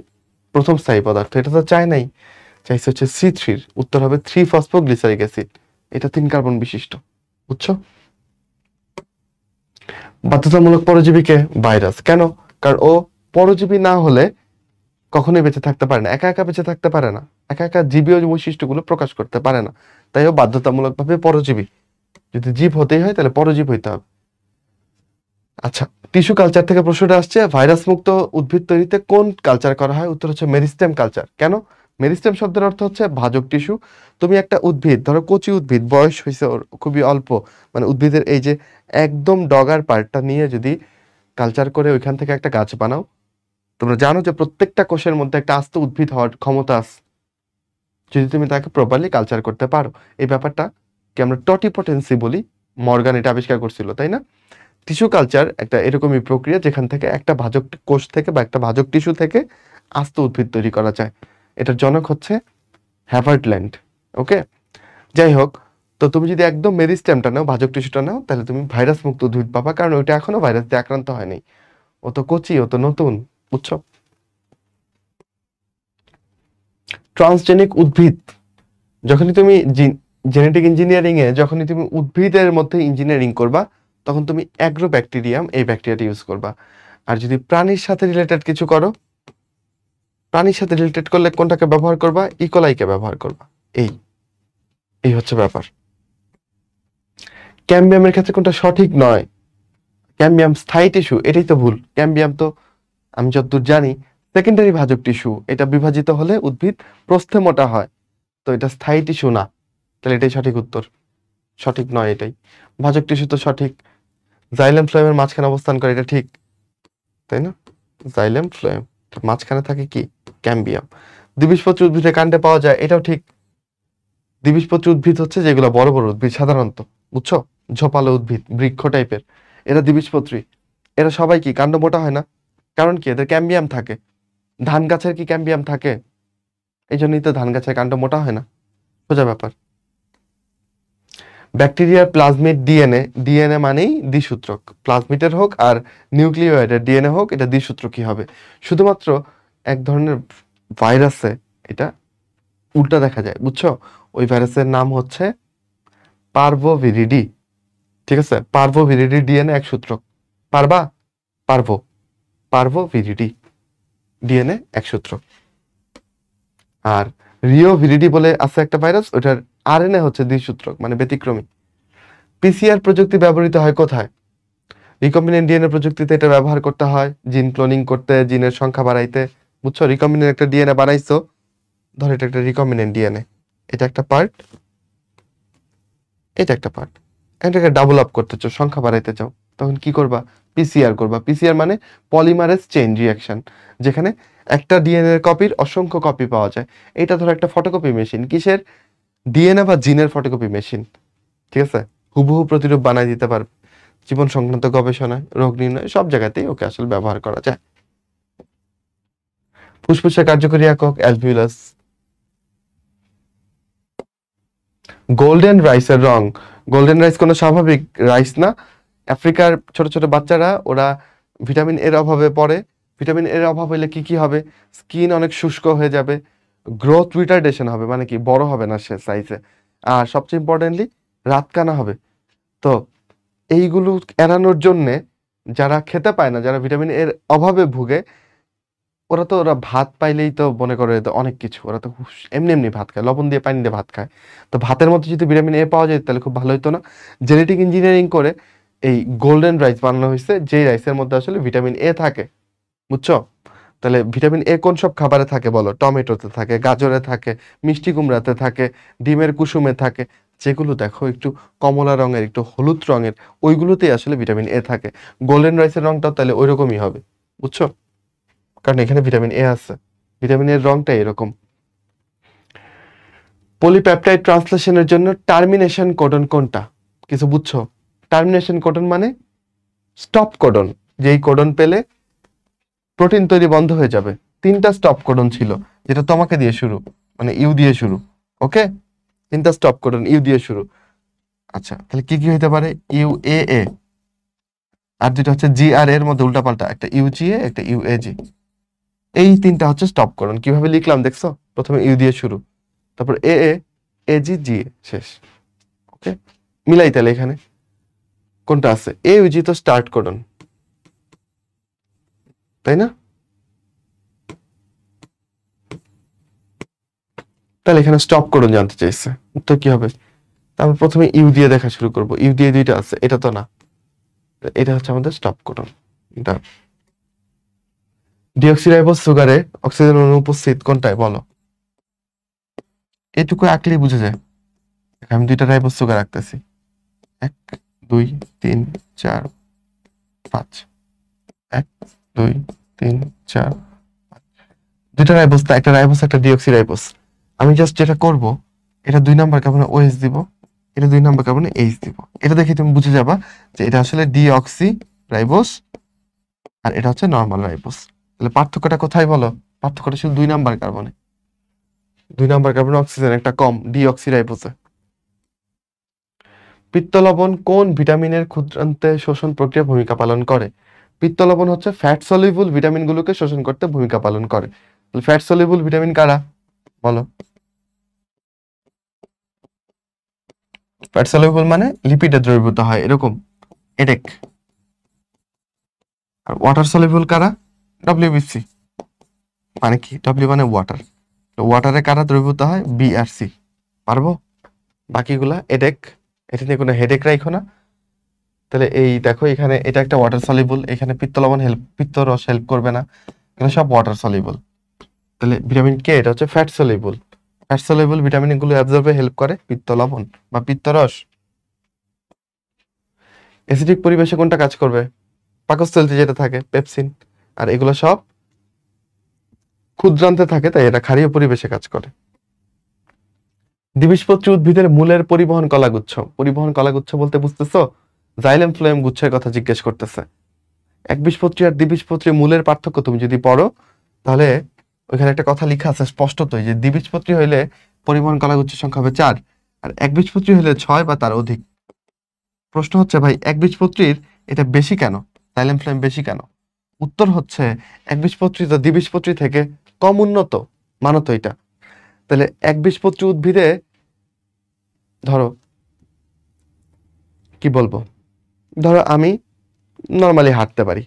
প্রথম স্থায়ী পদার্থ। এটা তো চাই নাই, চাইছে হচ্ছে C3 এর। উত্তর হবে 3-ফসফোগ্লিসারিক অ্যাসিড, এটা 3 কার্বন বিশিষ্ট, বুঝছো? বাধ্যতামূলক পরজীবীকে ভাইরাস। কেন? কারণ ও পরজীবী না হলে কখনোই বেঁচে থাকতে পারে না, একা একা বেঁচে থাকতে পারে না, একা একা জীবীয় বৈশিষ্ট্যগুলো প্রকাশ করতে পারে না, তাই ও বাধ্যতামূলকভাবে পরজীবী। যদি জীব হতেই হয় তাহলে পরজীব হইতে হবে। আচ্ছা, টিস্যু কালচার থেকে প্রশ্নটা আসছে, ভাইরাস মুক্ত উদ্ভিদ তৈরিতে কোন কালচার করা হয়? উত্তর হচ্ছে মেরিস্টেম কালচার। কেন? মেরিস্টেম শব্দের অর্থ হচ্ছে ভাজক টিস্যু। তুমি একটা উদ্ভিদ ধরো, কচি উদ্ভিদ, বয়স হয়েছে ওর খুবই অল্প, মানে উদ্ভিদের এই যে একদম ডগার পার্টটা নিয়ে যদি কালচার করে ওইখান থেকে একটা গাছ বানাও, তোমরা জানো যে প্রত্যেকটা কোষের মধ্যে একটা আস্ত উদ্ভিদ হওয়ার ক্ষমতা আছে যদি তুমি তাকে প্রপারলি কালচার করতে পারো। এই ব্যাপারটা কি আমরা টটিপটেন্সি বলি, মর্গান এটা আবিষ্কার করছিল, তাই না? টিস্যু কালচার একটা এরকমই প্রক্রিয়া যেখান থেকে একটা ভাজক কোষ থেকে বা একটা ভাজক টিস্যু থেকে আস্ত উদ্ভিদ তৈরি করা যায়। এটার জনক হচ্ছে হ্যাভার্ডল্যান্ড। ওকে, যাই হোক, তো তুমি যদি একদম মেরিস্টেমটা নাও, ভাজক টিস্যুটা নাও, তাহলে তুমি ভাইরাস মুক্ত উদ্ভিদ পাবা, কারণ ওইটা এখনো ভাইরাস দিয়ে আক্রান্ত হয়নি, ও তো কচি, ও তো নতুন, বুঝছো? ট্রান্সজেনিক উদ্ভিদ, যখনই তুমি জেনেটিক ইঞ্জিনিয়ারিং এ যখনই তুমি উদ্ভিদের মধ্যে ইঞ্জিনিয়ারিং করবা, তখন তুমি অ্যাগ্রোব্যাকটেরিয়াম এই ব্যাকটেরিয়াটা ইউজ করবা। আর যদি প্রাণীর সাথে রিলেটেড কিছু করো, প্রাণীর সাথে রিলেটেড করলে কোনটাকে ব্যবহার করবা? ইকোলাইকে ব্যবহার করবা। এই এই হচ্ছে ব্যাপার। ক্যাম্বিয়ামের ক্ষেত্রে কোনটা সঠিক নয়? ক্যাম্বিয়াম স্থায়ী টিস্যু, এটাই তো ভুল। ক্যাম্বিয়াম তো আমি যতদূর জানি সেকেন্ডারি ভাজক টিস্যু, এটা বিভাজিত হলে উদ্ভিদ প্রস্থে মোটা হয়, তো এটা স্থায়ী টিস্যু না, তাহলে এটাই সঠিক উত্তর। সঠিক নয় এটাই। ভাজক টিস্যু তো সঠিক, জাইলেম ফ্লোয়েমের মাঝখানে অবস্থান করে, এটা ঠিক, তাই না? জাইলেম ফ্লোয়েম, মাঝখানে থাকে কি? ক্যাম্বিয়াম। দ্বিবীজপত্রী উদ্ভিদের কাণ্ডে পাওয়া যায়, এটাও ঠিক। দ্বিবীজপত্রী উদ্ভিদ হচ্ছে যেগুলো বড় বড় উদ্ভিদ সাধারণত, বুঝছো? ঝোপালো উদ্ভিদ, বৃক্ষ টাইপের, এরা দ্বিবীজপত্রী। এরা সবাই কি কাণ্ড মোটা হয় না? কারণ কি? এদের ক্যাম্বিয়াম থাকে। ধান গাছের কি ক্যাম্বিয়াম থাকে? এই জন্যই তো ধান গাছের কাণ্ড মোটা হয় না, সোজা ব্যাপার। ব্যাকটেরিয়ার প্লাজমিড ডিএনএ, ডিএনএ মানেই দ্বিসূত্রক, প্লাজমিডের হোক আর নিউক্লিওয়েডের ডিএনএ হোক, এটা দ্বিসূত্রক কি হবে? শুধুমাত্র এক ধরনের ভাইরাসে এটা উল্টা দেখা যায়, বুঝছো? ওই ভাইরাসের নাম হচ্ছে পার্ভোভিরিডি, ঠিক আছে? পার্ভোভিরিডি ডিএনএ এক সূত্রক। পারবা? পার্ভোভিরিডি ডিএনএ এক সূত্রক। আর রিওভিরিডি বলে আছে একটা ভাইরাস, ওটার আরএনএ হচ্ছে দ্বিসূত্রক, মানে ব্যতিক্রমী। পিসিআর প্রযুক্তি ব্যবহৃত হয় কোথায়? রিকম্বিনেন্ট ডিএনএ প্রযুক্তিতে এটা ব্যবহার করতে হয় জিন ক্লোনিং করতে, জিনের সংখ্যা বাড়াইতে, বুঝছো? রিকম্বিনেন্ট একটা ডিএনএ বানাইছো, ধর এটা একটা রিকম্বিনেন্ট ডিএনএ, এটা একটা পার্ট, এটা একটা পার্ট, এটাকে ডাবল আপ করতে চাও, সংখ্যা বাড়াইতে চাও, তখন কি করবা? পিসিআর করবা। পিসিআর মানে পলিমারেজ চেইন রিঅ্যাকশন, যেখানে একটা ডিএনএ কপির অসংখ্য কপি পাওয়া যায়। এটা ধরো একটা ফটোকপি মেশিন, কিসের? ডিএনএ বা জিনের ফটোকপি মেশিন, ঠিক আছে? হুবহু প্রতিরূপ বানাই দিতে পারবে। জীবন সংক্রান্ত গবেষণায়, রোগ নির্ণয়, সব জায়গাতেই ওকে আসলে ব্যবহার করা যায়। ফুসফুসের কার্যকরী একক অ্যালভিউলাস। গোল্ডেন রাইসের রং, গোল্ডেন রাইস কোনো স্বাভাবিক রাইস না। আফ্রিকার ছোট ছোট বাচ্চারা, ওরা ভিটামিন এর অভাবে পড়ে। ভিটামিন এর অভাব হলে কি কি হবে? স্কিন অনেক শুষ্ক হয়ে যাবে, গ্রোথ রিটার্ডেশন হবে, মানে কি বড় হবে না সে সাইজে, আর সবচেয়ে ইম্পর্টেন্টলি রাতকানা হবে। তো এইগুলো এড়ানোর জন্যে যারা খেতে পায় না, যারা ভিটামিন এর অভাবে ভুগে, ওরা ভাত পাইলেই তো মনে করে তো অনেক কিছু, ওরা তো এমনি এমনি ভাত খায়, লবণ দিয়ে পানি দিয়ে ভাত খায়। তো ভাতের মধ্যে যদি ভিটামিন এ পাওয়া যায় তাহলে খুব ভালো হতো না? জেনেটিক ইঞ্জিনিয়ারিং করে এই গোল্ডেন রাইস বানানো হয়েছে, যেই রাইসের মধ্যে আসলে ভিটামিন এ থাকে, বুঝছো? তাহলে ভিটামিন এ কোন সব খাবারে থাকে বলো? টমেটোতে থাকে, গাজরে থাকে, মিষ্টি কুমড়াতে থাকে, ডিমের কুসুমে থাকে, যেগুলো দেখো একটু কমলা রঙের, একটু হলুদ রঙের, ওইগুলোতেই আসলে ভিটামিন এ থাকে। গোল্ডেন রাইসের রংটাও তাহলে ওই রকমই হবে, বুঝছো? কারণ এখানে ভিটামিন এ আছে, ভিটামিন এর রংটা এরকম। পলিপ্যাপটাইড ট্রান্সলেশনের জন্য টার্মিনেশন কোডন কোনটা? কিছু বুঝছো? টার্মিনেশন কোডন মানে স্টপ কোডন, যেই কোডন পেলে প্রোটিন তৈরি বন্ধ হয়ে যাবে। 3টা স্টপ কোডন ছিল, যেটা তোমাকে দিয়ে শুরু, মানে ইউ দিয়ে শুরু, ওকে, তিনটা স্টপ কোডন ইউ দিয়ে শুরু। আচ্ছা, তাহলে কি কি হইতে পারে? ইউ এ এ, আর যেটা হচ্ছে জি আর এর মধ্যে উল্টাপাল্টা, একটা ইউ জি এ, একটা ইউ এ জি। এই তিনটা হচ্ছে স্টপ কোডন। কিভাবে লিখলাম দেখছো? প্রথমে ইউ দিয়ে শুরু, তারপর এ এ, এ জি, জি এ, শেষ। ওকে, মিলাই তাহলে এখানে কোনটা আছে? এ ইউ জি তো স্টার্ট কোডন, তাই না? তাহলে এখানে স্টপ কোডন জানতে চাইছে, উত্তর কি হবে? তারপর প্রথমে ইউ দিয়ে দেখা শুরু করব। ইউ দিয়ে দুইটা আছে, এটা তো না, এটা হচ্ছে আমাদের স্টপ কোডন। এটা ডিঅক্সিরাইবোজ সুগারে অক্সিজেন অণু উপস্থিত কোনটায় বলো? এটুকু আঁকলেই বুঝে যায়। আমি দুইটা রাইবোজ সুগার রাখতেছি, 1 2 3 4 5, 1 2 3 4, দুইটা রাইবোজ, একটা রাইবোজ একটা ডিঅক্সিরাইবোজ। আমি জাস্ট যেটা করব, এটা 2 নাম্বার কার্বনে ওএইচ দিব, এটা 2 নাম্বার কার্বনে এইচ দিব। এটা দেখে তুমি বুঝে যাবা যে এটা আসলে ডিঅক্সি রাইবোজ আর এটা হচ্ছে নরমাল রাইবোজ। তাহলে পার্থক্যটা কোথায় বলো? পার্থক্যটা শুধু 2 নাম্বার কার্বনে। 2 নাম্বার কার্বনে অক্সিজেন একটা কম, ডিঅক্সি রাইবোজে। পিত্ত লবণ কোন ভিটামিনের ক্ষুদ্রান্তে শোষণ প্রক্রিয়া ভূমিকা পালন করে? পিত্ত লবণ হচ্ছে ফ্যাট সলিউবল ভিটামিনগুলোকে শোষণ করতে ভূমিকা পালন করে। তাহলে ফ্যাট সলিউবল ভিটামিন কারা বলো? ফ্যাট সলিউবল মানে লিপিডে দ্রবীভূত হয় এরকম, এডেক। আর ওয়াটার সলিউবল কারা? ডব্লিউবিসি। মানে কি? ডব্লিউ মানে ওয়াটার, ওয়াটারে কারা দ্রবীভূত হয়? বি আর সি। পারবো? বাকিগুলা এডেক, এটা নিয়ে কোনো হেডেক রাখো না। তাহলে এই দেখো এখানে এটা একটা ওয়াটার সলিউবল, এখানে পিত্ত লবণ হেল্প, পিত্ত রস হেল্প করবে না, এখানে সব ওয়াটার সলিউবল। তাহলে ভিটামিন কে এটা হচ্ছে fat soluble. Fat soluble vitamin গুলো অ্যাবজর্বে হেল্প করে পিত্ত লবণ বা পিত্ত রস। অ্যাসিডিক পরিবেশে কোনটা কাজ করবে? পাকস্থলীতে যেটা থাকে পেপসিন, আর এগুলো সব ক্ষুদ্রান্তে থাকে, তাই এটা ক্ষারীয় পরিবেশে কাজ করে। দ্বিবীজপত্রী উদ্ভিদের মূলের পরিবহন কলাগুচ্ছ। পরিবহন কলাগুচ্ছ বলতে বুঝতেছো? জাইলেম ফ্লোয়েম গুচ্ছের কথা জিজ্ঞেস করতেছে। একবীজপত্রী আর দ্বিবীজপত্রী মূলের পার্থক্য তুমি যদি পড়ো, তাহলে ওইখানে একটা কথা লেখা আছে স্পষ্টতই যে দ্বিবীজপত্রী হইলে পরিবহন কলাগুচ্ছের সংখ্যা হবে 4, আর একবীজপত্রী হইলে 6 বা তার অধিক। প্রশ্ন হচ্ছে ভাই একবীজপত্রীর এটা বেশি কেন, জাইলেম ফ্লোয়েম বেশি কেন? উত্তর হচ্ছে একবীজপত্রী তো দ্বিবীজপত্রী থেকে কম উন্নত, মানো তো এটা। তাহলে একবীজপত্রী উদ্ভিদে ধরো কি বলবো, ধরো আমি নর্মালি হাঁটতে পারি,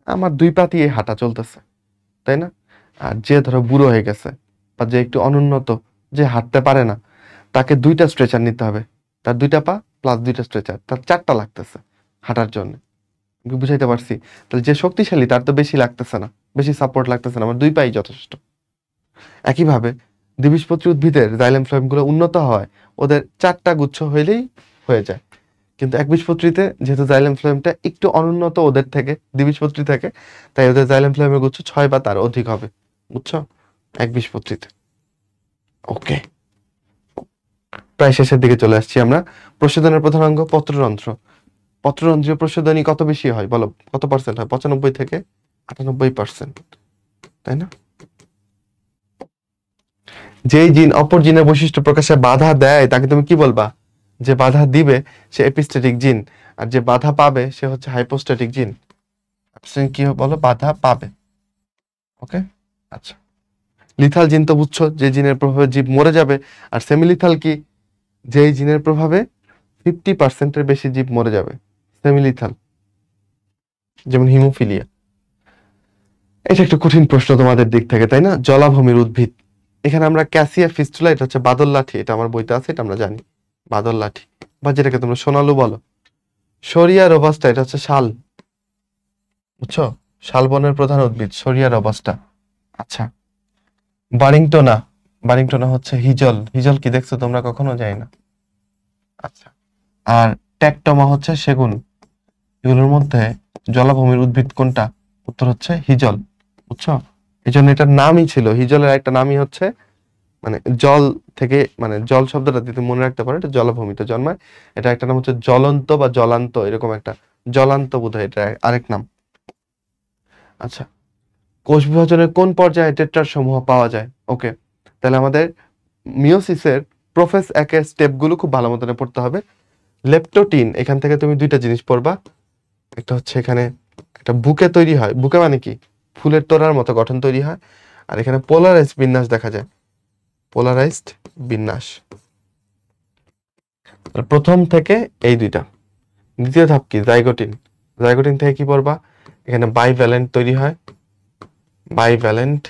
আমার 2 পা দিয়ে হাঁটা চলতেছে, তাই না? আর যে ধরো বুড়ো হয়ে গেছে বা যে একটু অনুন্নত, যে হাঁটতে পারে না, তাকে 2টা স্ট্রেচার নিতে হবে। তার 2টা পা প্লাস 2টা স্ট্রেচার, তার 4টা লাগতেছে হাঁটার জন্য। আমি বুঝাইতে পারছি? তাহলে যে শক্তিশালী তার তো বেশি লাগতেছে না, বেশি সাপোর্ট লাগতেছে না, আমার 2 পাই যথেষ্ট। একইভাবে দ্বিবীজপত্রী উদ্ভিদের জাইলেম ফ্লোয়েম গুলো উন্নত হয়, ওদের 4টা গুচ্ছ হইলেই হয়ে যায়। কিন্তু একবীজপত্রীতে যেহেতু জাইলেম ফ্লোয়েমটা একটু অনুন্নত ওদের থেকে, দ্বিবীজপত্রী থেকে, তাই ওদের জাইলেম ফ্লোয়েমের গুচ্ছ 6 বা তার অধিক হবে, বুঝছো? একবীজপত্রীতে। ওকে, প্রায় শেষের দিকে চলে আসছি আমরা। প্রশোধনের প্রধান অঙ্গ পত্ররন্ধ্র। পত্ররন্ধ্রীয় প্রশোধনী কত বেশি হয় বলো? কত পার্সেন্ট হয়? 95 থেকে 98%, তাই না? যেই জিন অপর জিনের বৈশিষ্ট্য প্রকাশে বাধা দেয় তাকে তুমি কি বলবা? যে বাধা দিবে সে এপিস্টেটিক জিন, আর যে বাধা পাবে সে হচ্ছে হাইপোস্টেটিক জিন। কি বলো? বাধা পাবে। ওকে, আচ্ছা। লিথাল জিন তো বুঝছো, যে জিনের প্রভাবে জীব মরে যাবে। আর সেমিলিথাল কি? যেই জিনের প্রভাবে 50%-এর বেশি জীব মরে যাবে, সেমিলিথাল। যেমন হিমোফিলিয়া। এটা একটা কঠিন প্রশ্ন তোমাদের দিক থেকে, তাই না? জলাভূমির উদ্ভিদ, এখানে আমরা ক্যাসিয়া ফিস্টুলা, এটা হচ্ছে বাদল লাঠি, এটা আমার বইতে আছে, এটা আমরা জানি বাদল লাঠি, বা যেটাকে তোমরা সোনালু বলো। শরিয়া রোবাস্টা, এটা হচ্ছে শাল, বুঝছো? শালবনের প্রধান উদ্ভিদ শরিয়া রোবাস্টা। আচ্ছা, বারিংটনা, বারিংটনা হচ্ছে হিজল। হিজল কি দেখছো তোমরা কখনো? যায় না। আচ্ছা, আর ট্যাকটমা হচ্ছে সেগুন। এগুলোর মধ্যে জলাভূমির উদ্ভিদ কোনটা? উত্তর হচ্ছে হিজল, বুঝছো? এই জন্য এটার নামই ছিল, হিজলের একটা নামই হচ্ছে, মানে জল থেকে, মানে জল শব্দটা যদি মনে রাখতে পারো, এটা জলাভূমিতে জন্মায়। এটা একটা নাম হচ্ছে জ্বলন্ত বা জলান্ত, এরকম একটা, জলান্ত বোধহয় এটা আরেক নাম। আচ্ছা, কোষ বিভাজনের কোন পর্যায়ে টেট্রার সমূহ পাওয়া যায়? ওকে, তাহলে আমাদের মিওসিসের প্রোফেস একের স্টেপগুলো খুব ভালো মতন পড়তে হবে। লেপটোটিন, এখান থেকে তুমি দুইটা জিনিস পড়বা। একটা হচ্ছে এখানে একটা বুকে তৈরি হয়, বুকে মানে কি ফুলের তোড়ার মতো গঠন তৈরি হয়, আর এখানে পোলারাইজড বিন্যাস দেখা যায়, পোলারাইজড বিন্যাস। প্রথম থেকে এই দুইটা। দ্বিতীয় ধাপ কি জাইগোটিন, জাইগোটিন থেকে কি পড়বা, এখানে বাইভ্যালেন্ট তৈরি হয়, বাইভ্যালেন্ট।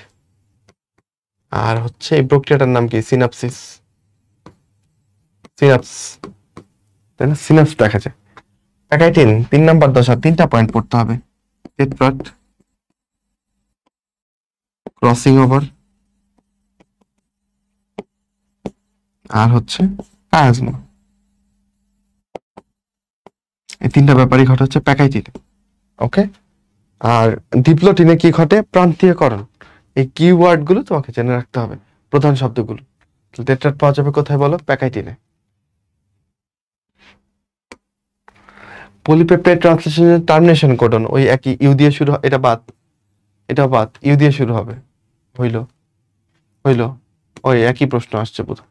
আর হচ্ছে এই প্রক্রিয়াটার নাম কি সিনাপসিস, সিনাপস, তাই না, সিনাপস দেখা যায়। প্যাকাইটিন 3 নাম্বার দশা, 3টা পয়েন্ট পড়তে হবে, টেট্রাট, ক্রসিং ওভার, আর হচ্ছে প্লাজমা। এই 3টা ব্যাপারই ঘটে হচ্ছে প্যাকাইটিনে। ওকে, আর ডিপ্লোটিনে কি ঘটে, প্রান্তীয়করণ। এই কিওয়ার্ড গুলো তোমাকে জেনে রাখতে হবে, প্রধান শব্দগুলো। টেট্রাট পাওয়া যাবে কোথায় বলো, প্যাকাইটিনে। পলিপেপটাইড ট্রান্সলেশনের টার্মিনেশন কোডন ওই একই ইউ দিয়ে শুরু, এটা বাদ, এটা বাদ, ইউ দিয়ে শুরু হবে। হইল, হইল, ওই একই প্রশ্ন আসছে প্রথম।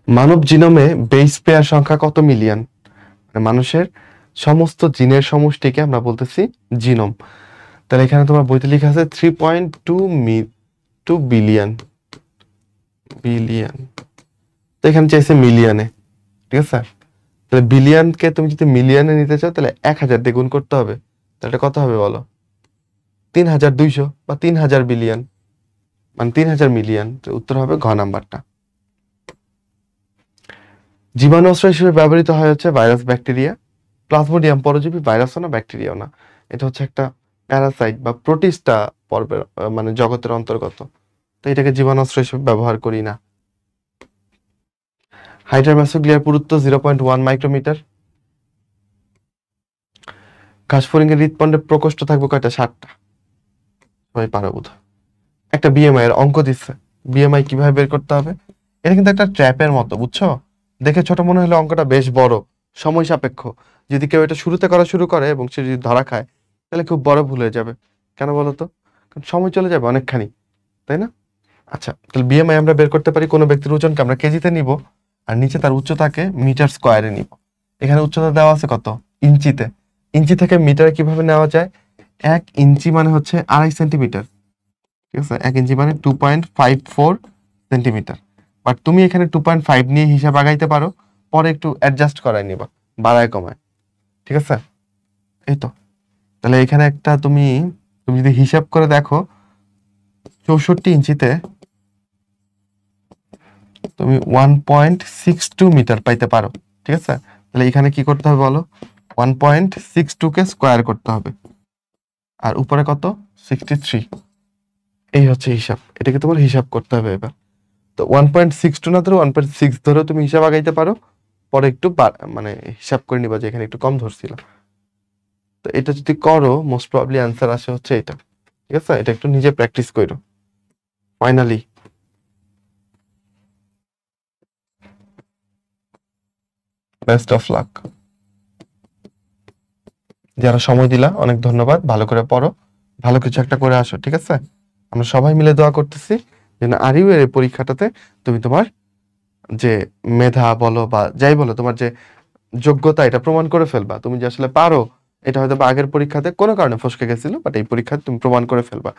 মানব জিনোমে বেস পেয়ার সংখ্যা কত মিলিয়ন, মানে মানুষের সমস্ত জিনের সমষ্টিকে আমরা বলতেছি জিনোম। তাহলে এখানে তোমার বইতে লেখা আছে 3.2 বিলিয়ন, বিলিয়ন, তো এখানে চাইছে মিলিয়নে, ঠিক আছে। তাহলে বিলিয়নকে তুমি যদি মিলিয়নে নিতে চাও তাহলে 1000 দিয়ে গুণ করতে হবে, তাহলে কত হবে বলো, 3200 বা 3000 বিলিয়ন, মানে 3000 মিলিয়ন। উত্তর হবে ঘ নাম্বারটা। জীবাণু অস্ত্র হিসেবে ব্যবহৃত হয় হচ্ছে ভাইরাস, ব্যাকটেরিয়া। প্লাজমোডিয়াম পরজীবী, ভাইরাসও না ব্যাকটেরিয়াও না, এটা হচ্ছে একটা প্যারাসাইট বা প্রোটিস্টা পর্বের মানে জগতের অন্তর্গত, তো এটাকে জীবাণু অস্ত্র হিসেবে ব্যবহার করি না। হাইড্রামাসোগ্লিয়ার পুরুত্ব 0.1 মাইক্রোমিটার। ঘাসফড়িংয়ের হৃৎপিণ্ডে প্রকোষ্ঠ থাকবে কয়টা, 7টা, সবাই পারো বোধ। একটা বিএমআই এর অঙ্ক দিচ্ছে, বিএমআই কিভাবে বের করতে হবে। এটা কিন্তু একটা ট্র্যাপের মতো, বুঝছো, দেখে ছোট মনে হলে অঙ্কটা বেশ বড়, সময় সাপেক্ষ। যদি কেউ এটা শুরুতে করা শুরু করে এবং সে যদি ধরা খায় তাহলে খুব বড় ভুল হয়ে যাবে। কেন বলো তো, কারণ সময় চলে যাবে অনেকখানি, তাই না। আচ্ছা, তাহলে বিএমআই আমরা বের করতে পারি, কোনো ব্যক্তির ওজনকে আমরা কেজিতে নিব আর নিচে তার উচ্চতাকে মিটার স্কোয়ারে নিব। এখানে উচ্চতা দেওয়া আছে কত, ইঞ্চিতে। ইঞ্চি থেকে মিটারে কিভাবে নেওয়া যায়, 1 ইঞ্চি মানে হচ্ছে 2.5 সেন্টিমিটার, ঠিক আছে। 1 ইঞ্চি মানে 2.54 সেন্টিমিটার। বাট তুমি এখানে 2.5 নিয়ে হিসাব আগাইতে পারো, পরে একটু অ্যাডজাস্ট করাই নিবা, বাড়ায় কমায়, ঠিক আছে। এই তো, তাহলে এখানে একটা তুমি তুমি যদি হিসাব করে দেখো 64 ইঞ্চিতে তুমি 1.62 মিটার পাইতে পারো, ঠিক আছে। তাহলে এখানে কি করতে হবে বলো, 1.62 কে স্কোয়ার করতে হবে, আর উপরে কত 63। এই হচ্ছে হিসাব, এটাকে তোমার হিসাব করতে হবে এবার। তো 1.62 না ধরো 1.6 ধরো তুমি হিসাব আগাইতে পারো, পরে একটু মানে হিসাব করে নিবা যে এখানে একটু কম ধরছিল। তো এটা যদি করো মোস্ট প্রবাবলি অ্যান্সার আসে হচ্ছে এটা, ঠিক আছে। এটা একটু নিজে প্র্যাকটিস করো। Finally best of luck. যারা সময় দিলা অনেক ধন্যবাদ, ভালো করে পড়ো, ভালো কিছু একটা করে আসো, ঠিক আছে। আমরা সবাই মিলে দোয়া করতেছি যেন আরিউ এর এই পরীক্ষাটাতে তুমি তোমার যে মেধা বলো বা যাই বলো, তোমার যে যোগ্যতা এটা প্রমাণ করে ফেলবা, তুমি যে আসলে পারো। এটা হয়তো বা আগের পরীক্ষাতে কোনো কারণে ফসকে গেছিল, বাট এই পরীক্ষাতে তুমি প্রমাণ করে ফেলবা।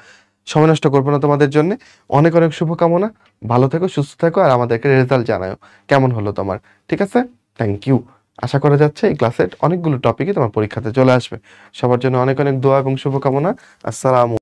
সময় নষ্ট করবো না তোমাদের জন্য। অনেক অনেক শুভকামনা, ভালো থেকো, সুস্থ থেকো, আর আমাদেরকে রেজাল্ট জানাও কেমন হলো তোমার, ঠিক আছে। Thank you. আশা করা যাচ্ছে এই ক্লাসের অনেকগুলো টপিকে তোমার পরীক্ষাতে চলে আসবে। সবার জন্য অনেক অনেক দোয়া এবং শুভকামনা। আসসালামু